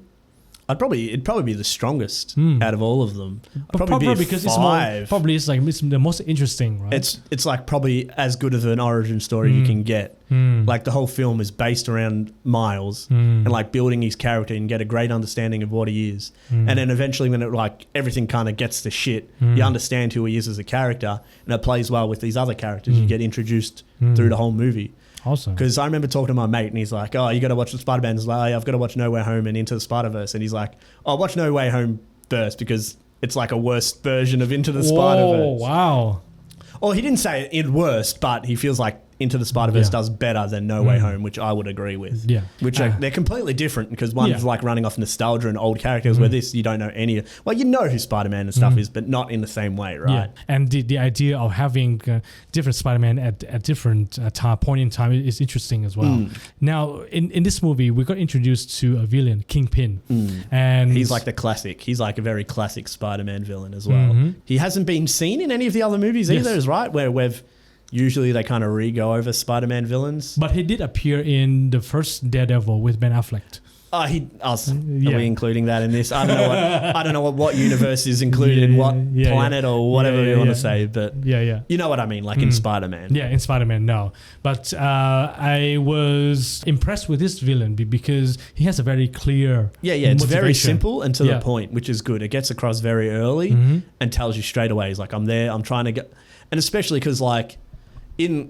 it'd probably be the strongest out of all of them. But probably because it's the most interesting, right? It's like probably as good of an origin story you can get. Like the whole film is based around Miles and like building his character and get a great understanding of what he is. And then eventually when it like everything kind of gets to shit, you understand who he is as a character, and it plays well with these other characters. You get introduced through the whole movie. Awesome. Because I remember talking to my mate and he's like, oh, you got to watch the Spider-Man. He's like, oh, I've got to watch No Way Home and Into the Spider-Verse. And he's like, oh, watch No Way Home first because it's like a worse version of Into the Spider-Verse. Oh, wow. Or he didn't say it worst, but he feels like Into the Spider-Verse does better than No Way Home, which I would agree with. Yeah. Which they're completely different because one's like running off nostalgia and old characters where this, you don't know any. Well, you know who Spider-Man and stuff is, but not in the same way, right? Yeah. And the idea of having different Spider-Man at different point in time is interesting as well. Now, in this movie, we got introduced to a villain, Kingpin. And he's like the classic. He's like a very classic Spider-Man villain as well. He hasn't been seen in any of the other movies either, is right? Where usually they kind of re-go over Spider-Man villains. But he did appear in the first Daredevil with Ben Affleck. Are we including that in this? I don't know what universe is included in what planet or whatever you want to say, but you know what I mean, like in Spider-Man. Yeah, in Spider-Man, no. But I was impressed with this villain because he has a very clear it's very motivation. simple and to the point, which is good. It gets across very early and tells you straight away. He's like, I'm there, I'm trying to get... And especially because like,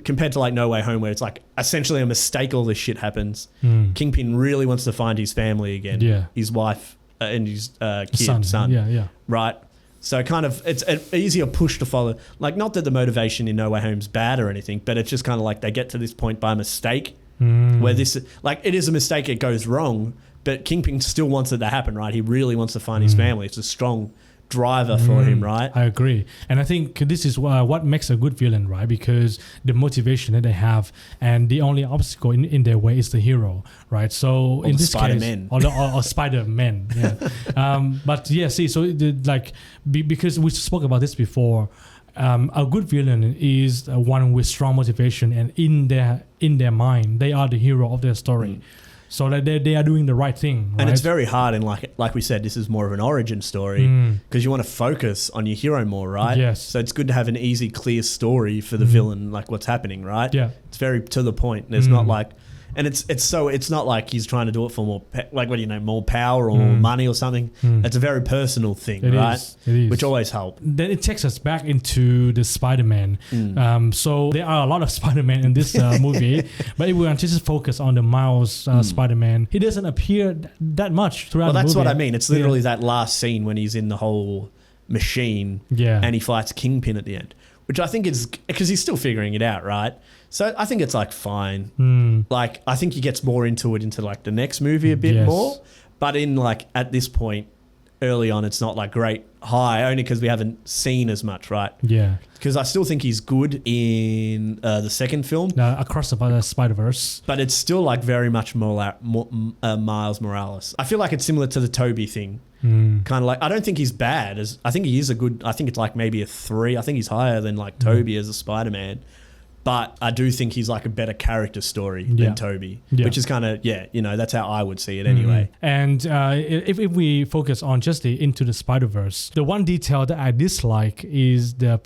compared to like No Way Home, where it's like essentially a mistake, all this shit happens. Kingpin really wants to find his family again, his wife and his son, right? So kind of it's an easier push to follow. Like, not that the motivation in No Way Home's bad or anything, but it's just kind of like they get to this point by mistake, where this like it is a mistake, it goes wrong, but Kingpin still wants it to happen, right? He really wants to find his family. It's a strong driver for him, right? I agree. And I think this is what makes a good villain, right? Because the motivation that they have and the only obstacle in their way is the hero, right? So or in this Spider-Man. case, or Spider-Man, but because we spoke about this before, a good villain is one with strong motivation, and in their mind, they are the hero of their story. So that they are doing the right thing, right? And it's very hard, and like we said, this is more of an origin story because you want to focus on your hero more, right? Yes. So it's good to have an easy, clear story for the villain, like what's happening, right? Yeah. It's very to the point. There's not like... And it's not like he's trying to do it for more, more power or more money or something. It's a very personal thing, right? It is. Which always helps. Then it takes us back into the Spider-Man. So there are a lot of Spider-Man in this movie, but if we want to just focus on the Miles Spider-Man, he doesn't appear that much throughout the movie. Well, that's what I mean. It's literally that last scene when he's in the whole machine and he fights Kingpin at the end, which I think is because he's still figuring it out, right? So I think it's like fine. Like I think he gets more into like the next movie a bit more, but in like at this point early on, it's not like great high only because we haven't seen as much, right? Yeah. Because I still think he's good in the second film. Across the Spiderverse. But it's still like very much more Miles Morales. I feel like it's similar to the Tobey thing. Kind of like, I don't think he's bad. I think he is I think it's like maybe a 3. I think he's higher than like Tobey as a Spider-Man. But I do think he's like a better character story than Tobey, which is kind of, that's how I would see it anyway. And if we focus on just the Into the Spider-Verse, the one detail that I dislike is the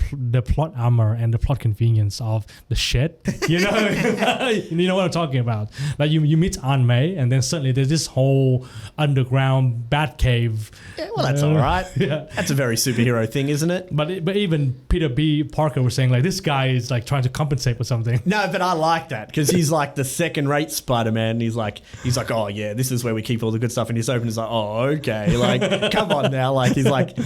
plot armor and the plot convenience of the shed. You know what I'm talking about. Like you meet Aunt May and then suddenly there's this whole underground bat cave. Yeah, well, that's all right. That's a very superhero thing, isn't it? But even Peter B. Parker was saying like this guy is like trying to compensate for something. No, but I like that because he's like the second-rate Spider-Man. He's like, oh yeah, this is where we keep all the good stuff. And he's open. He's like, oh okay, like come on now. Like he's like,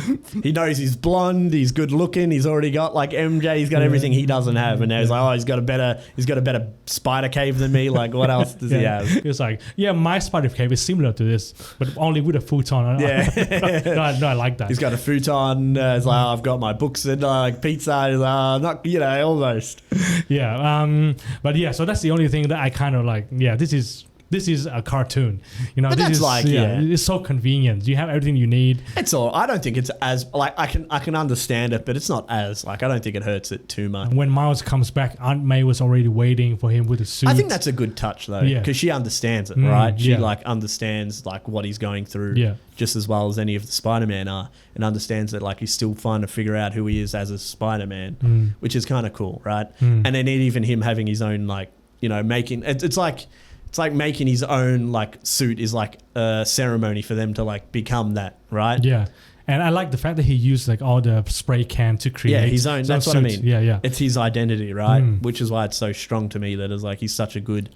he knows he's blonde, he's good looking, he's already got like MJ, he's got everything he doesn't have, and now he's like, oh, he's got a better spider cave than me. Like what else does he have? It's like, yeah, my spider cave is similar to this, but only with a futon. No, I like that. He's got a futon. It's like, oh, I've got my books and like pizza. He's like, not almost. Yeah, but yeah, so that's the only thing that I kind of like. Yeah, this is this is a cartoon. You know, But this that's is like, yeah. it's so convenient. You have everything you need. It's all. I don't think it's as like I can understand it, but it's not as like I don't think it hurts it too much. When Miles comes back, Aunt May was already waiting for him with a suit. I think that's a good touch though, Yeah. because she understands it, right? She yeah. like understands like what he's going through, Yeah. just as well as any of the Spider-Man are, and understands that like he's still trying to figure out who he is as a Spider-Man, which is kind of cool, right? And then even him having his own like making it's like making his own like suit is like a ceremony for them to like become that, right? Yeah. And I like the fact that he used like all the spray can to create his own. That's what I mean. Yeah, yeah. It's his identity, right? Which is why it's so strong to me that it's like he's such a good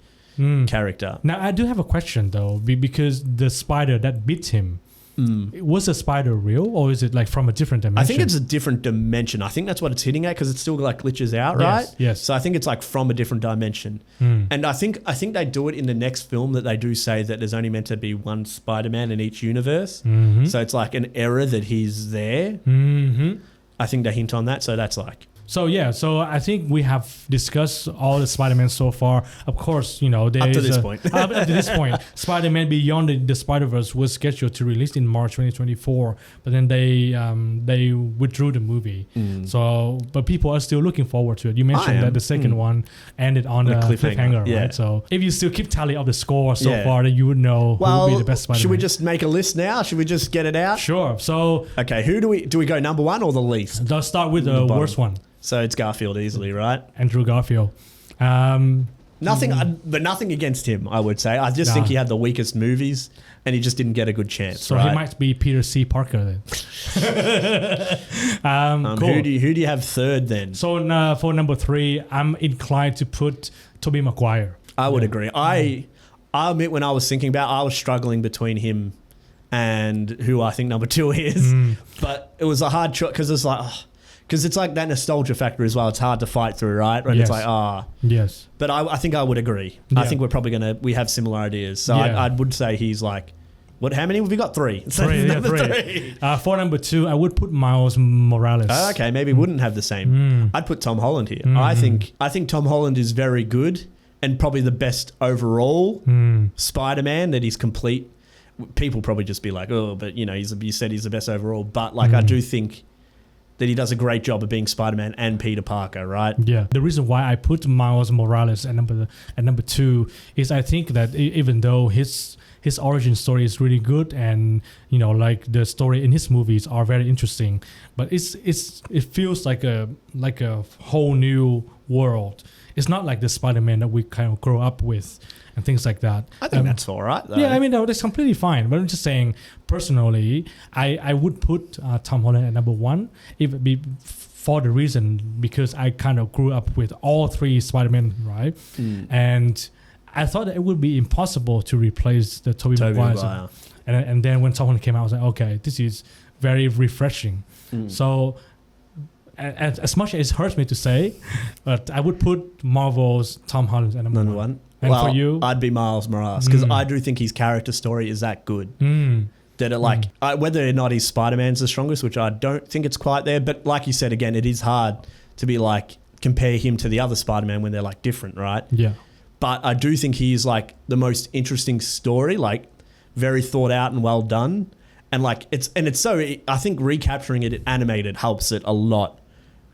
character. Now I do have a question though, because the spider that bit him, was the spider real, or is it like from a different dimension? I think it's a different dimension. I think that's what it's hitting at, because it still like glitches out, right? Yes. So I think it's like from a different dimension. And I think they do it in the next film, that they do say that there's only meant to be one Spider-Man in each universe. So it's like an error that he's there. I think they hint on that. So that's like. So yeah, so I think we have discussed all the Spider-Man so far. Of course, there Up to is this point. up to this point, Spider-Man Beyond the Spider-Verse was scheduled to release in March 2024, but then they withdrew the movie. So, but people are still looking forward to it. You mentioned that the second one ended on a cliffhanger, yeah. right? So, if you still keep tally of the score so Yeah. far, then you would know who would be the best Spider-Man. Should we just make a list now? Should we just get it out? Sure. So, Okay, who do we go number one or the least? let's start with the bottom. worst one, So it's Garfield easily, right? Andrew Garfield. But nothing against him, I would say. I just think he had the weakest movies, and he just didn't get a good chance. So right? he might be Peter C. Parker then. Cool. Who do you have third then? So for number 3, I'm inclined to put Tobey Maguire. I would agree. I admit, when I was thinking about, I was struggling between him and who I think number 2 is, but it was a hard choice, because it's like. Because it's like that nostalgia factor as well. It's hard to fight through, right? When Yes. it's like, Yes. But I think I would agree. Yeah. I think we're probably we have similar ideas. So Yeah. I would say he's like, how many have we got? 3. So Three. number 3. For number 2, I would put Miles Morales. Okay, maybe we wouldn't have the same. I'd put Tom Holland here. I think Tom Holland is very good, and probably the best overall Spider-Man, that he's complete. People probably just be like, oh, but you said he's the best overall. But like, I do think that he does a great job of being Spider-Man and Peter Parker, right? Yeah. The reason why I put Miles Morales at number 2 is I think that even though his origin story is really good, and like the story in his movies are very interesting, but it feels like a whole new world. It's not like the Spider-Man that we kind of grow up with and things like that. I think that's all right, though. Yeah, I mean, no, that's completely fine. But I'm just saying, personally, I would put Tom Holland at number 1, if it be for the reason because I kind of grew up with all 3 Spider-Man, right? And I thought that it would be impossible to replace the Tobey Maguire. And then when Tom Holland came out, I was like, okay, this is very refreshing. So as much as it hurts me to say, but I would put Marvel's Tom Holland at number 1. And well, for you? I'd be Miles Morales, because I do think his character story is that good. That it whether or not his Spider-Man's the strongest, which I don't think it's quite there, but like you said, again, it is hard to be like, compare him to the other Spider-Man when they're like different, right? Yeah. But I do think he's like the most interesting story, like very thought out and well done. And like it's so, I think recapturing it animated helps it a lot.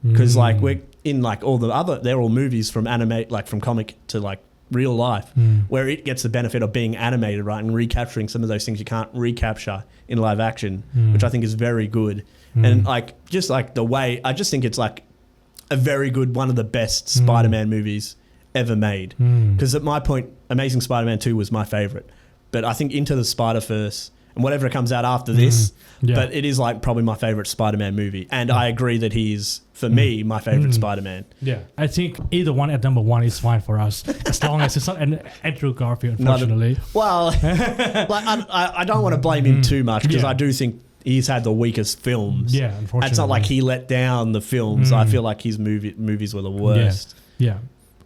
Because like we're in like all the other, they're all movies from from comic to like real life, where it gets the benefit of being animated, right, and recapturing some of those things you can't recapture in live action, which I think is very good. And like just like the way, I just think it's like a very good, one of the best Spider-Man movies ever made. Because at my point, Amazing Spider-Man 2 was my favorite, but I think Into the Spider-Verse and whatever comes out after this, but it is like probably my favorite Spider-Man movie. And I agree that he's, for me, my favorite Spider-Man. Yeah, I think either one at number 1 is fine for us, as long as it's not Andrew Garfield, unfortunately. Like I don't want to blame him too much, because I do think he's had the weakest films. Yeah, unfortunately. It's not like he let down the films. I feel like his movies were the worst. Yeah.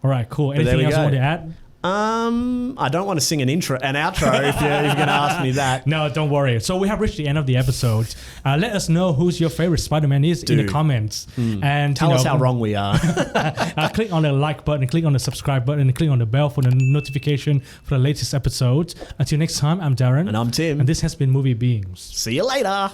All right, cool. Anything else you want to add? I don't want to sing an outro if you're going to ask me that. No, don't worry. So we have reached the end of the episode. Let us know who's your favorite Spider-Man is in the comments. And Tell us how wrong we are. Click on the like button, click on the subscribe button, and click on the bell for the notification for the latest episodes. Until next time, I'm Darren. And I'm Tim. And this has been Movie Beings. See you later.